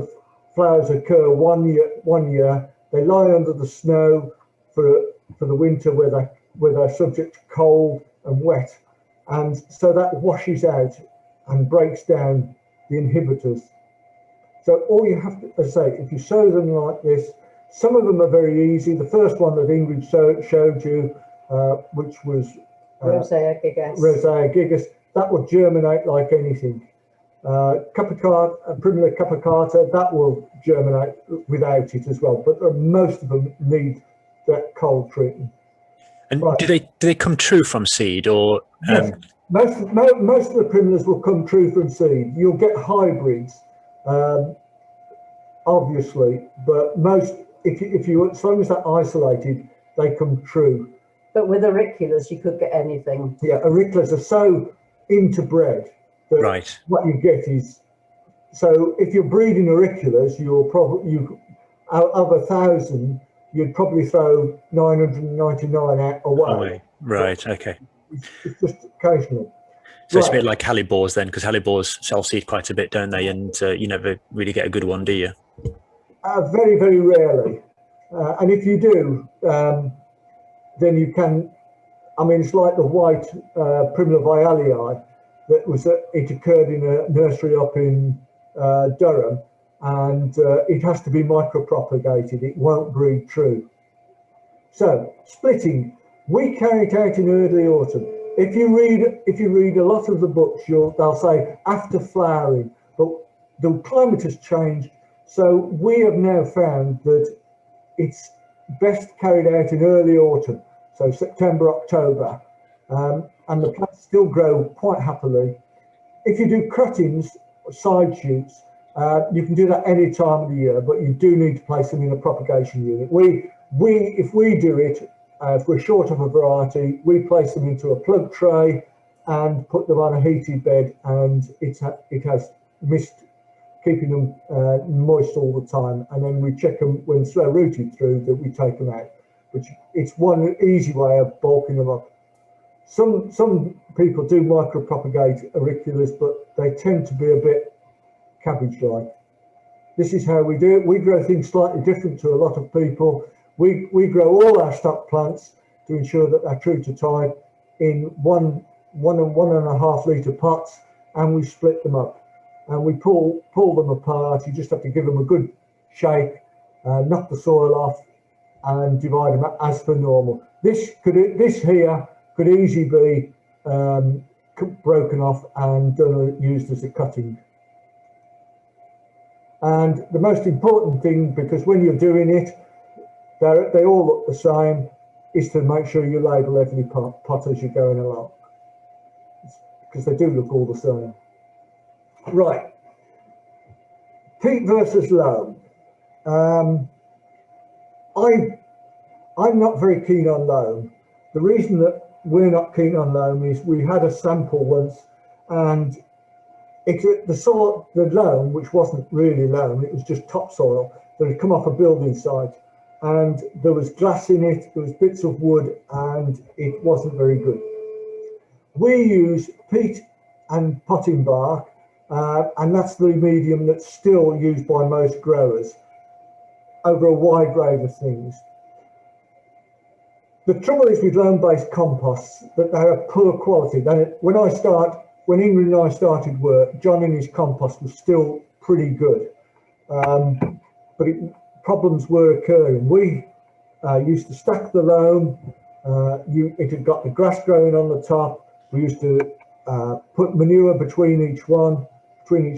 occur one year, they lie under the snow for the winter where they're subject to cold and wet, and so that washes out and breaks down the inhibitors. So all you have to, as I say, if you sow them like this, some of them are very easy. The first one that Ingrid showed you, which was Rosea Gigas. Rosea Gigas, that will germinate like anything. Primula capicata, that will germinate without it as well, but most of them need that cold treatment. And right. do they come true from seed, or? Yes. Most of the primulas will come true from seed. You'll get hybrids, obviously, but most, if you as long as they're isolated, they come true. But with auriculars, you could get anything. Yeah, auriculars are so interbred that right. What you get is, so if you're breeding auriculars, you'll probably, out of 1,000, you'd probably throw 999 out away. Right, okay. It's just occasional. So it's a bit like hellebores then, because hellebores self-seed quite a bit, don't they? And you never really get a good one, do you? Very, very rarely. And if you do, then you can, I mean, it's like the white Primula vialii that was, it occurred in a nursery up in Durham, and it has to be micropropagated. It won't breed true. So splitting, we carry it out in early autumn. If you read a lot of the books, they'll say after flowering, but the climate has changed. So we have now found that it's best carried out in early autumn, so September, October, and the plants still grow quite happily. If you do cuttings, side shoots, you can do that any time of the year, but you do need to place them in a propagation unit. If we do it, if we're short of a variety, we place them into a plug tray and put them on a heated bed, and it has mist, keeping them moist all the time, and then we check them when slow rooted through that we take them out, which it's one easy way of bulking them up. Some people do micropropagate auriculars, but they tend to be a bit cabbage-like. This is how we do it. We grow things slightly different to a lot of people. We grow all our stock plants to ensure that they're true to type in 1.5 litre pots, and we split them up and we pull them apart. You just have to give them a good shake, knock the soil off, and divide them as per normal. This here could easily be broken off and used as a cutting. And the most important thing, because when you're doing it, they all look the same, is to make sure you label every pot as you're going along, because they do look all the same. Right, peat versus loam. I'm not very keen on loam. The reason that we're not keen on loam is we had a sample once, and the loam, which wasn't really loam, it was just topsoil that had come off a building site, and there was glass in it, there was bits of wood, and it wasn't very good. We use peat and potting bark, and that's the medium that's still used by most growers over a wide range of things. The trouble is with loam-based composts that they are poor quality. When Ingrid and I started work, John and his compost was still pretty good, but problems were occurring. We used to stack the loam. It had got the grass growing on the top. We used to put manure between each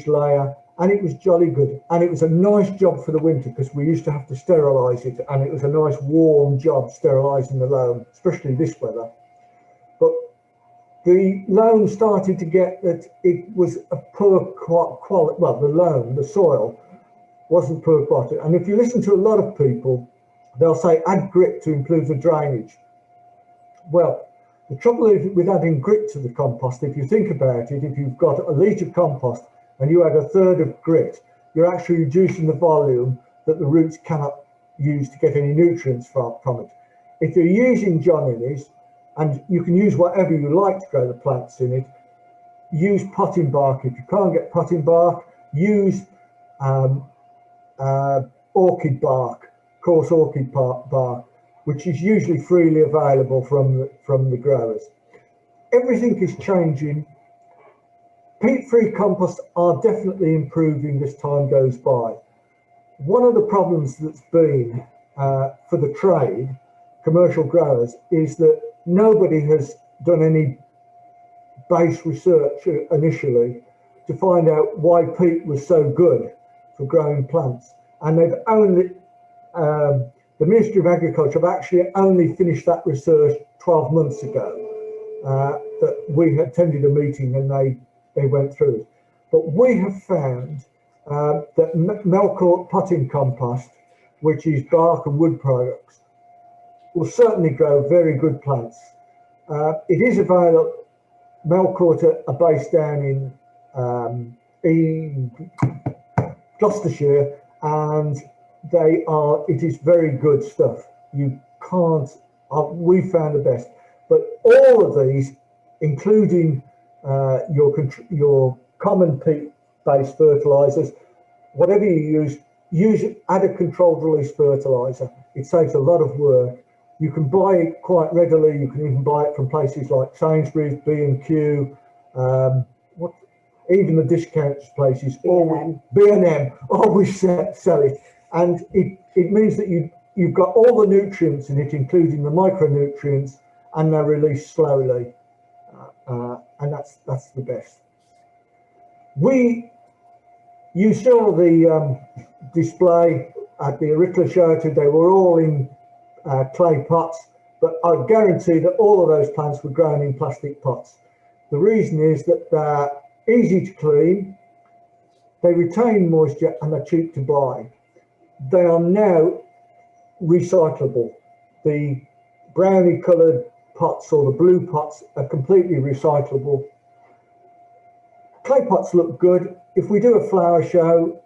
layer, and it was jolly good. And it was a nice job for the winter because we used to have to sterilise it, and it was a nice warm job sterilising the loam, especially this weather. But the loam started to get that it was a poor quality. Well, the loam, the soil, wasn't poor quality. And if you listen to a lot of people, they'll say add grit to improve the drainage. Well, the trouble is with adding grit to the compost, if you think about it, if you've got a litre of compost and you add a third of grit, you're actually reducing the volume that the roots cannot use to get any nutrients from it. If you're using John Innes, and you can use whatever you like to grow the plants in it, use potting bark. If you can't get potting bark, use orchid bark, coarse orchid bark, which is usually freely available from the growers. Everything is changing. Peat-free composts are definitely improving as time goes by. One of the problems that's been for the trade, commercial growers, is that nobody has done any base research initially to find out why peat was so good for growing plants. And they've only, the Ministry of Agriculture have actually only finished that research 12 months ago. That we attended a meeting and they went through it. But we have found that Melcourt potting compost, which is bark and wood products, will certainly grow very good plants. It is available. Melcourt are based down in Gloucestershire, and it is very good stuff. You can't, we found the best. But all of these, including your common peat-based fertilizers, whatever you use, add a controlled release fertilizer. It saves a lot of work. You can buy it quite readily. You can even buy it from places like Sainsbury's, B&Q, even the discount places, or B&M always sell it. And it means that you've got all the nutrients in it, including the micronutrients, and they're released slowly. And that's the best. You saw the display at the Auricular show today. They were all in clay pots, but I guarantee that all of those plants were grown in plastic pots. The reason is that they're easy to clean, they retain moisture, and they're cheap to buy. They are now recyclable. The brownie coloured pots or the blue pots are completely recyclable. Clay pots look good. If we do a flower show,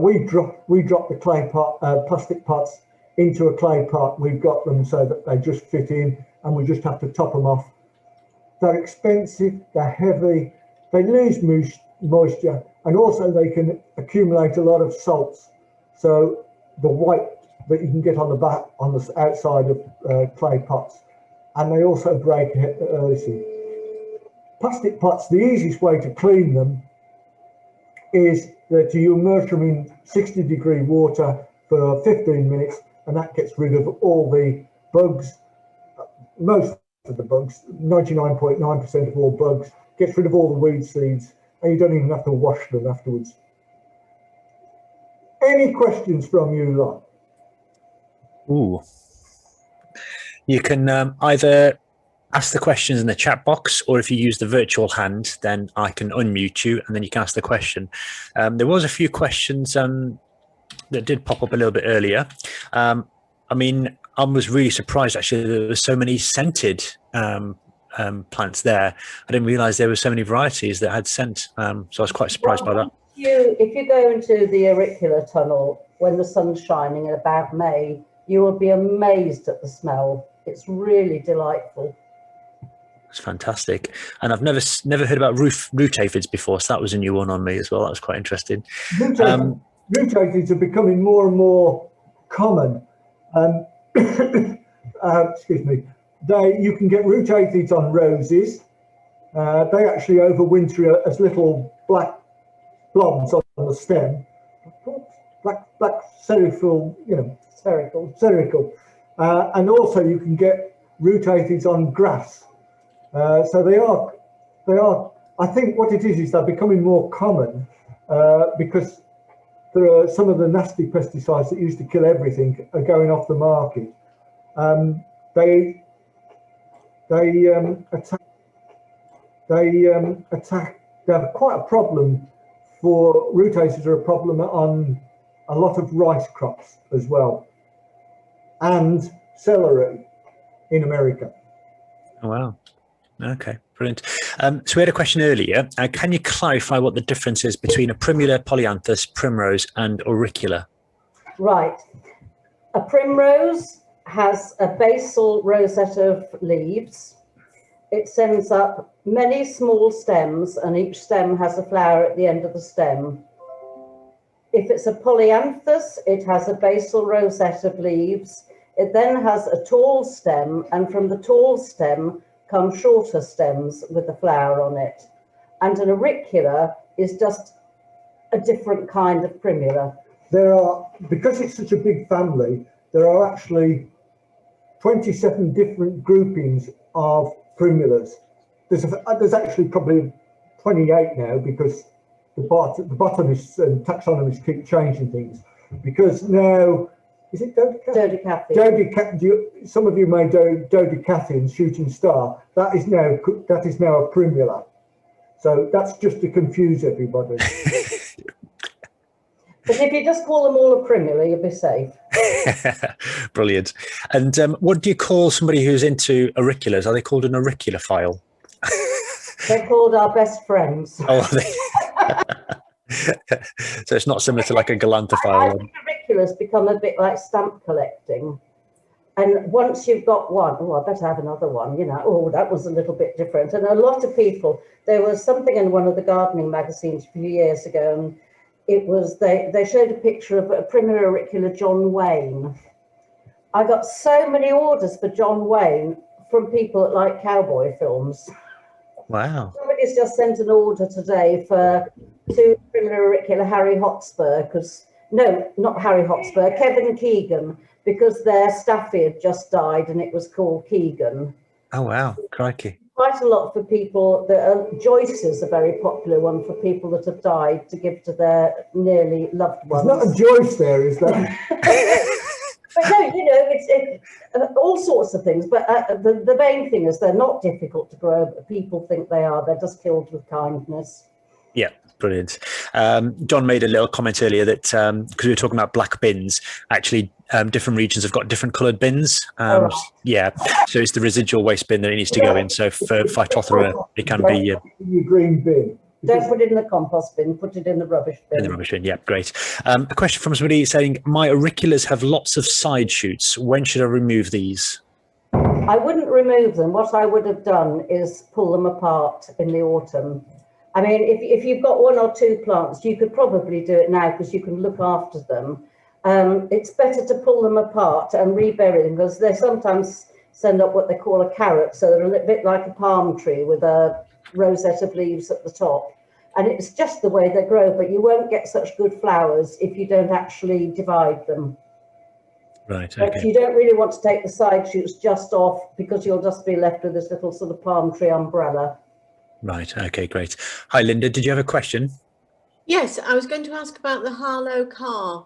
we drop the clay pot, plastic pots into a clay pot. We've got them so that they just fit in, and we just have to top them off. They're expensive, they're heavy, they lose moisture, and also they can accumulate a lot of salts. So the white that you can get on the outside of clay pots, and they also break easily. Plastic pots, the easiest way to clean them is that you immerse them in 60-degree water for 15 minutes, and that gets rid of all the bugs, most of the bugs, 99.9% of all bugs, gets rid of all the weed seeds, and you don't even have to wash them afterwards. Any questions from you lot? Ooh. You can either ask the questions in the chat box, or if you use the virtual hand, then I can unmute you and then you can ask the question. There was a few questions that did pop up a little bit earlier. I mean, I was really surprised actually there were so many scented plants there. I didn't realize there were so many varieties that had scent, so I was quite surprised by that. If you go into the auricular tunnel when the sun's shining in about May, You will be amazed at the smell. It's really delightful. It's fantastic. And I've never heard about root aphids before, so that was a new one on me as well. That was quite interesting. Root aphids are becoming more and more common. Excuse me. You can get root aphids on roses. They actually overwinter as little black blobs on the stem. Black spherical, spherical. And also you can get root aphids on grass. So they are, I think what it is they're becoming more common because there are some of the nasty pesticides that used to kill everything are going off the market. They have quite a problem for root aphids are a problem on a lot of rice crops as well, and celery in America. Oh, wow. Okay, brilliant. So we had a question earlier. Can you clarify what the difference is between a Primula, Polyanthus, Primrose and Auricula? Right. A primrose has a basal rosette of leaves. It sends up many small stems, and each stem has a flower at the end of the stem. If it's a polyanthus, it has a basal rosette of leaves. It then has a tall stem, and from the tall stem come shorter stems with a flower on it. And an auricular is just a different kind of primula. There are, because it's such a big family, there are actually 27 different groupings of primulas. There's actually probably 28 now, because the botanists and taxonomists keep changing things. Because now, is it Dodecathion? Some of you may know Dodecathion, shooting star. That is now a primula. So that's just to confuse everybody. But if you just call them all a primula, you'll be safe. Brilliant. And what do you call somebody who's into auriculars? Are they called an auriculophile? They're called our best friends. Oh, are they? So it's not similar to like a galanthophile. I think auriculars become a bit like stamp collecting. And once you've got one, I better have another one, that was a little bit different. And a lot of people, there was something in one of the gardening magazines a few years ago, and it was, they showed a picture of a Primula Auricula John Wayne. I got so many orders for John Wayne from people that like cowboy films. Wow. Somebody's just sent an order today for 2 Primula Auricula Harry Hotspur, not Harry Hotspur, Kevin Keegan, because their staffy had just died and it was called Keegan. Oh, wow. Crikey. Quite a lot for people Joyce is a very popular one for people that have died to give to their nearly loved ones. There's not a Joyce there, is there? But no, it's all sorts of things. But the main thing is they're not difficult to grow, but people think they are. They're just killed with kindness. Yeah. Brilliant. John made a little comment earlier that because we were talking about black bins, actually different regions have got different coloured bins. Right. Yeah, so it's the residual waste bin that it needs to go in. So for Phytophthora, it can be your green bin. Don't put it in the compost bin, put it in the rubbish bin. In the rubbish bin, yeah, great. A question from somebody saying, my auriculars have lots of side shoots. When should I remove these? I wouldn't remove them. What I would have done is pull them apart in the autumn. I mean, if you've got 1 or 2 plants, you could probably do it now because you can look after them. It's better to pull them apart and rebury them because they sometimes send up what they call a carrot. So they're a little bit like a palm tree with a rosette of leaves at the top. And it's just the way they grow, but you won't get such good flowers if you don't actually divide them. Right, okay. But you don't really want to take the side shoots just off because you'll just be left with this little sort of palm tree umbrella. Right, okay, great. Hi, Linda, did you have a question? Yes, I was going to ask about the Harlow Car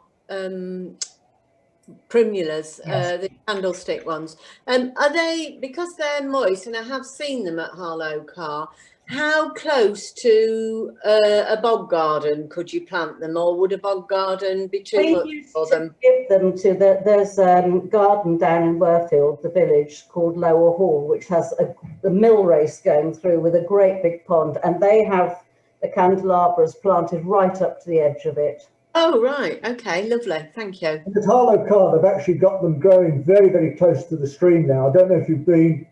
primulas, yes. The candlestick ones. Are they, because they're moist, and I have seen them at Harlow Car, how close to a bog garden could you plant them, or would a bog garden be too much for them? Give them to there's a garden down in Worfield, the village, called Lower Hall, which has the mill race going through with a great big pond, and they have the candelabras planted right up to the edge of it. Oh, right. Okay, lovely. Thank you. And at Harlow Car, they've actually got them growing very, very close to the stream now. I don't know if you've been.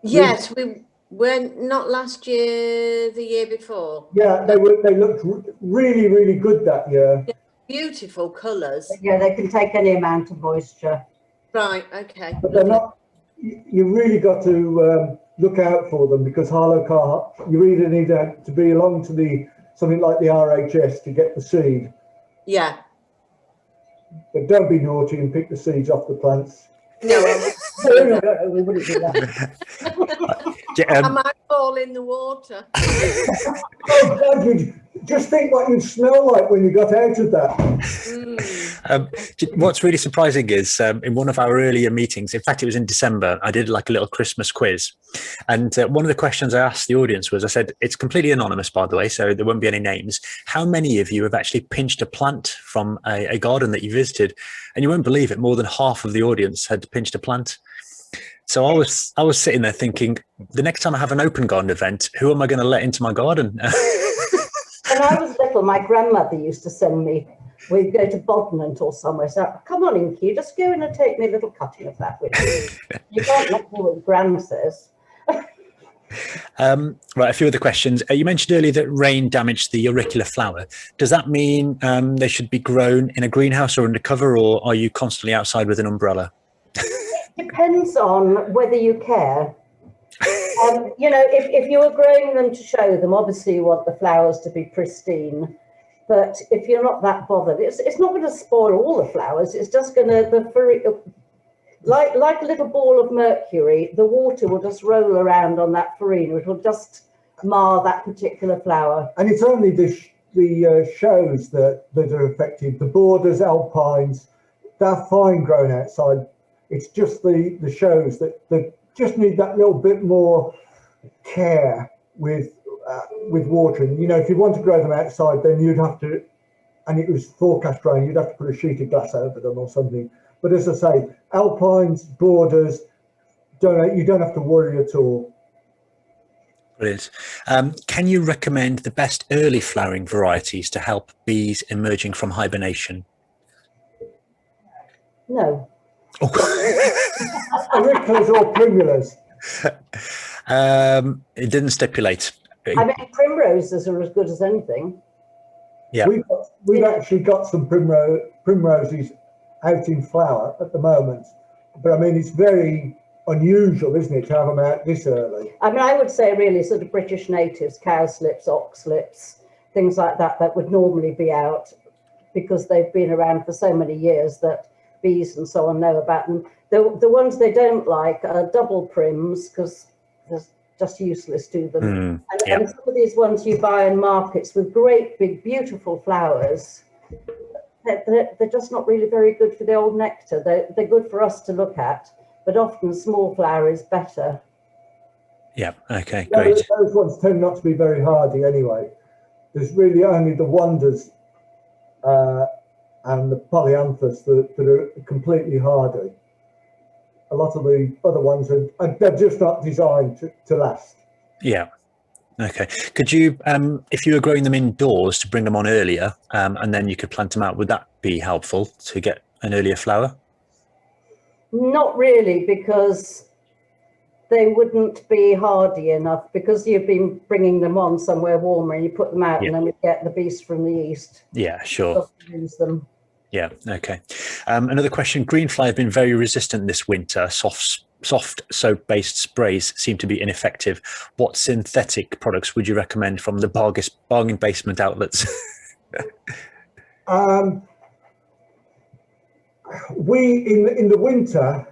Yes, we went not last year, the year before. Yeah, they looked really, really good that year. Beautiful colours. Yeah, they can take any amount of moisture. Right, okay. But they're lovely. not. You really got to look out for them, because Harlow Car, you either need to be along to something like the RHS to get the seed. Yeah. But don't be naughty and pick the seeds off the plants. No, No, we wouldn't do that. I might fall in the water. Oh God, you'd just think what you'd smell like when you got out of that. What's really surprising is in one of our earlier meetings, in fact, it was in December, I did like a little Christmas quiz. And one of the questions I asked the audience was, I said, it's completely anonymous, by the way, so there won't be any names. How many of you have actually pinched a plant from a garden that you visited? And you won't believe it, more than half of the audience had pinched a plant. So I was sitting there thinking, the next time I have an open garden event, who am I going to let into my garden? When I was little, my grandmother used to send me, we'd go to Bodminton or somewhere, so come on, Inky, just go in and take me a little cutting of that with you. You can't let me what Gran says. Right, a few other questions. You mentioned earlier that rain damaged the auricular flower. Does that mean they should be grown in a greenhouse or under cover, or are you constantly outside with an umbrella? Depends on whether you care. You know, if you were growing them to show them, obviously you want the flowers to be pristine. But if you're not that bothered, it's not going to spoil all the flowers. It's just going to, like a little ball of mercury, the water will just roll around on that farina. It will just mar that particular flower. And it's only the shows that are affected. The borders, Alpines, they're fine grown outside. It's just the shows that just need that little bit more care with watering. You know, if you want to grow them outside, then you'd have to, and it was forecast rain, you'd have to put a sheet of glass over them or something. But as I say, Alpines, borders, you don't have to worry at all. Brilliant. Can you recommend the best early flowering varieties to help bees emerging from hibernation? No. Auriculas or Primulas? It didn't stipulate. I mean, primroses are as good as anything. Yeah. We've actually got some primroses out in flower at the moment, but I mean, it's very unusual, isn't it, to have them out this early? I mean, I would say really sort of British natives, cow slips, ox slips, things like that would normally be out because they've been around for so many years that bees and so on know about them. The ones they don't like are double prims because they're just useless to them. And some of these ones you buy in markets with great big beautiful flowers, they're just not really very good for the old nectar. They're good for us to look at, but often small flower is better. Yeah, okay, great. Those ones tend not to be very hardy anyway. There's really only the wonders and the Polyanthus that are completely hardy. A lot of the other ones they're just not designed to last. Yeah. Okay. Could you, if you were growing them indoors, to bring them on earlier, and then you could plant them out, would that be helpful to get an earlier flower? Not really, because they wouldn't be hardy enough, because you've been bringing them on somewhere warmer and you put them out and then we get the beast from the east. Yeah, sure. Lose them. Yeah, okay. Another question. Greenfly have been very resistant this winter. Soft soap-based sprays seem to be ineffective. What synthetic products would you recommend from the bargain basement outlets? In the winter,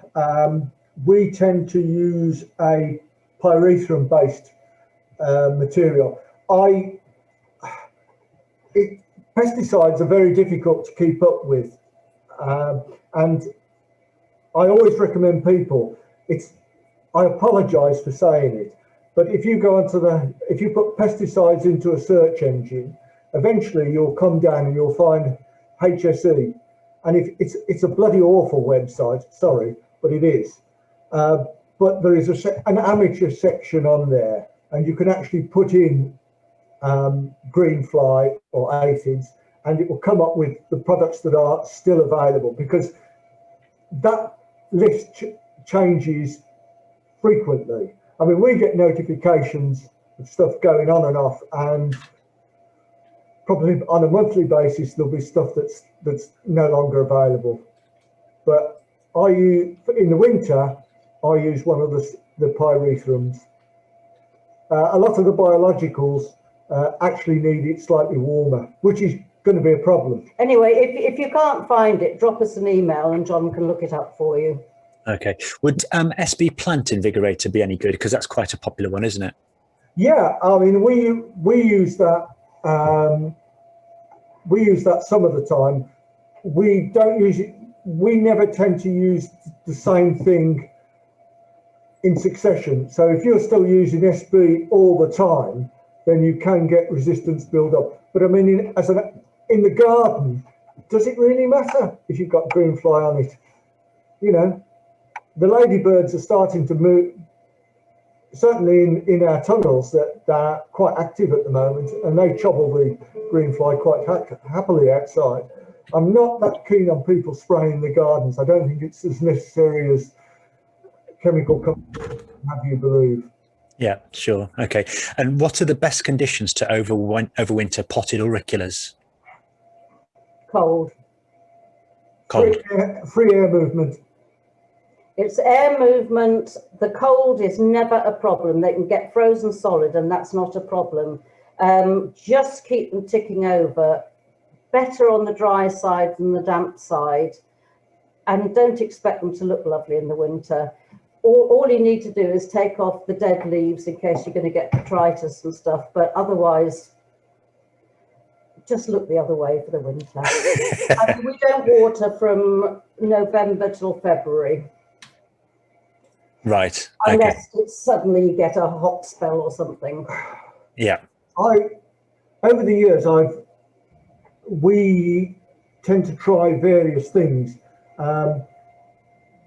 we tend to use a pyrethrum-based material. Pesticides are very difficult to keep up with, and I always recommend people. I apologise for saying it, but if you go if you put pesticides into a search engine, eventually you'll come down and you'll find HSE, and if it's a bloody awful website. Sorry, but it is. But there is an amateur section on there, and you can actually put in greenfly or aphids, and it will come up with the products that are still available, because that list changes frequently. I mean, we get notifications of stuff going on and off, and probably on a monthly basis there'll be stuff that's no longer available. But in the winter, I use one of the pyrethrum. A lot of the biologicals actually need it slightly warmer, which is going to be a problem. Anyway, if you can't find it, drop us an email and John can look it up for you. Okay. Would SB Plant Invigorator be any good? Because that's quite a popular one, isn't it? Yeah, I mean, we use that. We use that some of the time. We don't use it. We never tend to use the same thing in succession. So if you're still using SB all the time, then you can get resistance build up. But I mean, in the garden, does it really matter if you've got green fly on it? You know, the ladybirds are starting to move. Certainly in our tunnels, that are quite active at the moment, and they chobble the green fly quite happily outside. I'm not that keen on people spraying the gardens. I don't think it's as necessary as chemical companies have you believe. Yeah, sure. Okay. And what are the best conditions to overwinter potted auriculas? Cold. Cold. Free air movement. It's air movement. The cold is never a problem. They can get frozen solid, and that's not a problem. Just keep them ticking over. Better on the dry side than the damp side, and don't expect them to look lovely in the winter. All you need to do is take off the dead leaves in case you're going to get detritus and stuff, but otherwise just look the other way for the winter. I mean, we don't water from November till February. Right. Unless it's suddenly you get a hot spell or something. Yeah. Over the years, we tend to try various things.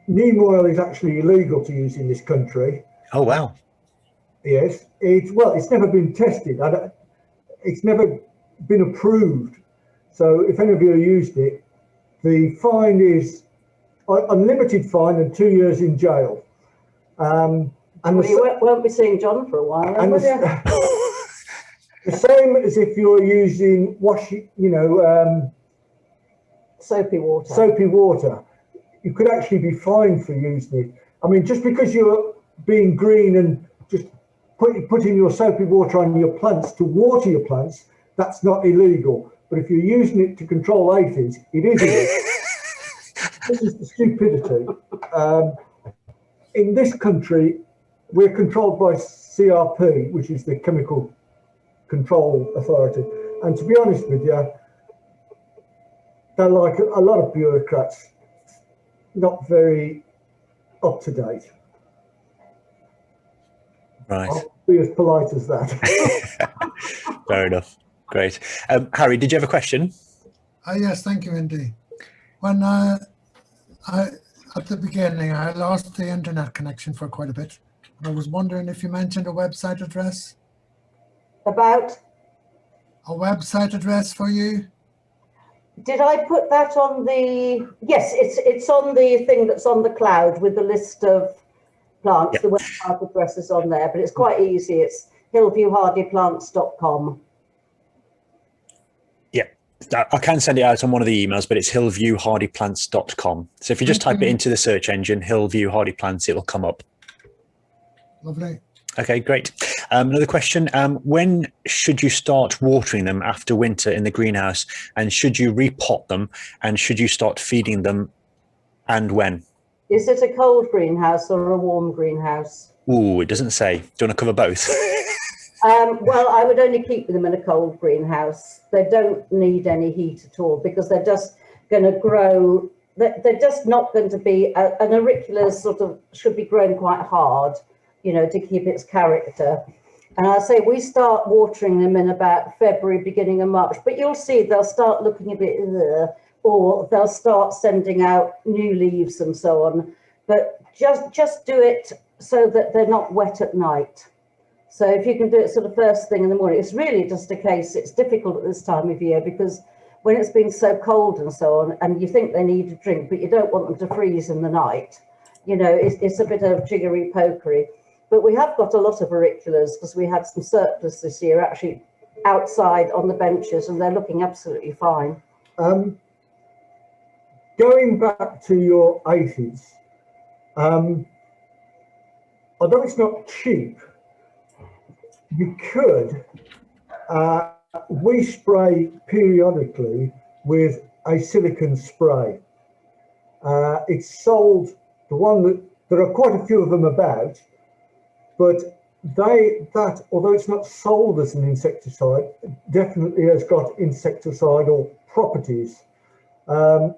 Neem oil is actually illegal to use in this country. Oh wow. Yes, it's never been tested. It's never been approved. So if any of you have used it, the fine is unlimited fine and 2 years in jail. And you won't be seeing John for a while, then, will you? The same as if you're using soapy water. Soapy water. You could actually be fined for using it. I mean, just because you're being green and just putting your soapy water on your plants to water your plants, that's not illegal. But if you're using it to control aphids, it is illegal. This is the stupidity. In this country, we're controlled by CRP, which is the Chemical Control Authority. And to be honest with you, they're like a lot of bureaucrats, not very up to date. Right. I'll be as polite as that. Fair enough. Great. Harry, did you have a question? Yes, thank you, Indy. When at the beginning, I lost the internet connection for quite a bit. I was wondering if you mentioned a website address. About? A website address for you? Did I put that on the? Yes, it's on the thing that's on the cloud with the list of plants. Yeah. The website address is on there, but it's quite easy. It's hillviewhardyplants.com. Yeah, I can send it out on one of the emails, but it's hillviewhardyplants.com. So if you just type it into the search engine, Hillview Hardy Plants, it will come up. Lovely. Okay, great. Another question. When should you start watering them after winter in the greenhouse? And should you repot them? And should you start feeding them? And when? Is it a cold greenhouse or a warm greenhouse? Ooh, it doesn't say. Do you want to cover both? Well, I would only keep them in a cold greenhouse. They don't need any heat at all because they're just going to grow. They're just not going to be, an auricular sort of should be grown quite hard, you know, to keep its character. And I say we start watering them in about February, beginning of March, but you'll see they'll start looking a bit, or they'll start sending out new leaves and so on. But just do it so that they're not wet at night. So if you can do it sort of first thing in the morning, it's really just a case, it's difficult at this time of year because when it's been so cold and so on, and you think they need a drink, but you don't want them to freeze in the night. You know, it's a bit of jiggery pokery. But we have got a lot of auriculars because we had some surplus this year actually outside on the benches, and they're looking absolutely fine. Going back to your aphids, although it's not cheap, you could, we spray periodically with a silicon spray. It's sold, there are quite a few of them about, but although it's not sold as an insecticide, definitely has got insecticidal properties. And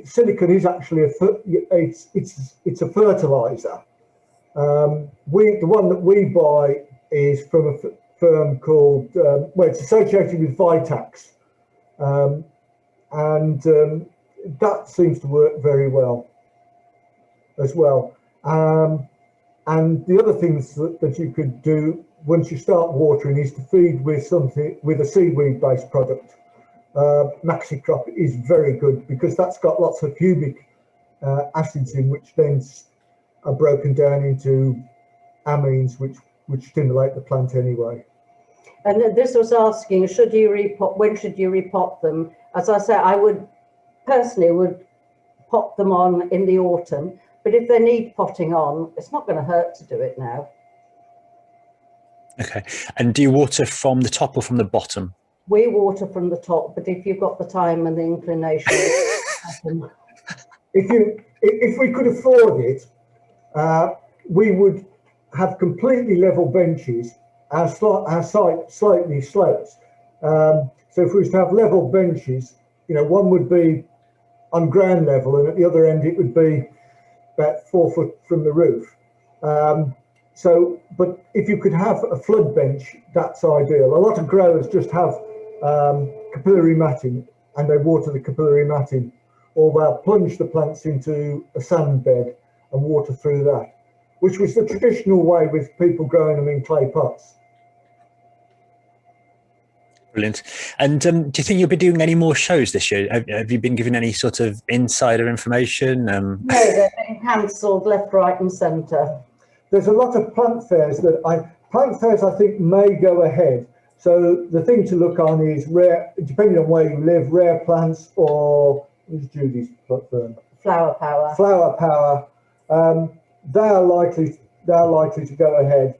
silicon is actually it's a fertilizer. The one that we buy is from a firm called, well, it's associated with Vitax, and that seems to work very well as well. And the other things that you could do once you start watering is to feed with a seaweed-based product. Maxicrop is very good because that's got lots of humic acids in, which then are broken down into amines, which stimulate the plant anyway. And this was asking, should you repot? When should you repot them? As I say, I would pot them on in the autumn, but if they need potting on, it's not going to hurt to do it now. Okay. And do you water from the top or from the bottom? We water from the top, but if you've got the time and the inclination, if we could afford it, we would have completely level benches. Our site slightly slopes, so if we was to have level benches, you know, one would be on ground level, and at the other end it would be about 4 foot from the roof. But if you could have a flood bench, that's ideal. A lot of growers just have capillary matting, and they water the capillary matting, or they'll plunge the plants into a sand bed and water through that, which was the traditional way with people growing them in clay pots. Brilliant. And do you think you'll be doing any more shows this year? Have you been given any sort of insider information? No, they're being cancelled left, right and centre. There's a lot of plant fairs I think may go ahead. So the thing to look on is rare, depending on where you live, rare plants, or who's Judy's firm? Flower Power. Flower Power. They are likely to go ahead.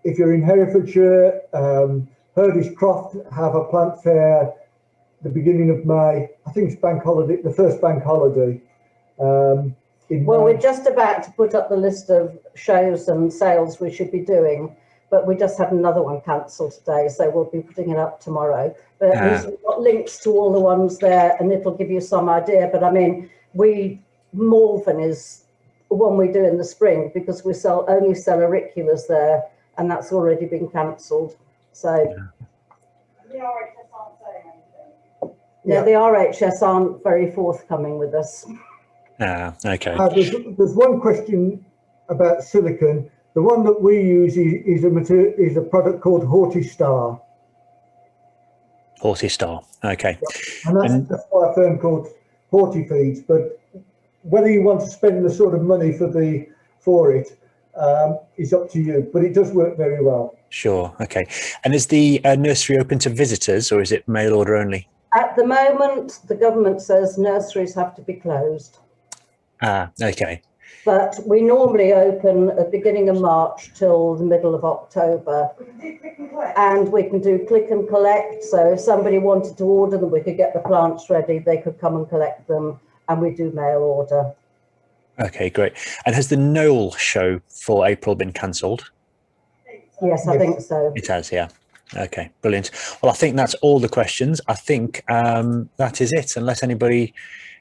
If you're in Herefordshire, Hurdy's Croft have a plant fair the beginning of May. I think it's bank holiday, the first bank holiday. Well, we're just about to put up the list of shows and sales we should be doing, but we just had another one cancelled today, so we'll be putting it up tomorrow. But at least we've got links to all the ones there, and it'll give you some idea. But I mean, Malvern is one we do in the spring because we only sell auriculars there, and that's already been cancelled. So The RHS aren't saying anything. Yeah, the RHS aren't very forthcoming with us. Okay. There's one question about silicon. The one that we use is a product called Hortistar. Hortistar. Okay. And that's by a firm called Hortifeeds. But whether you want to spend the sort of money for it is up to you. But it does work very well. Sure. Okay. And is the nursery open to visitors, or is it mail order only? At the moment, the government says nurseries have to be closed. Okay. But we normally open at the beginning of March till the middle of October. And we can do click and collect. So if somebody wanted to order them, we could get the plants ready. They could come and collect them, and we do mail order. Okay, great. And has the Knoll show for April been cancelled? Yes, I think so. It has, yeah. Okay, brilliant. Well, I think that's all the questions. I think that is it, unless anybody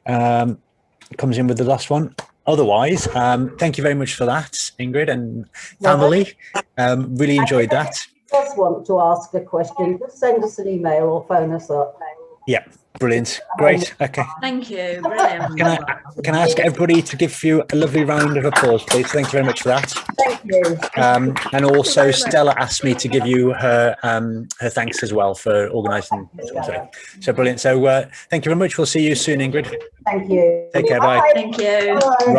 comes in with the last one. Otherwise, thank you very much for that, Ingrid and family. Really enjoyed that. If you just want to ask a question, just send us an email or phone us up. Yeah, brilliant. Great. Okay. Thank you. Brilliant. Can I ask everybody to give you a lovely round of applause, please? Thank you very much for that. Thank you. And also Stella asked me to give you her her thanks as well for organising. So brilliant. So thank you very much. We'll see you soon, Ingrid. Thank you. Take care. Bye. Thank you. Bye. Right.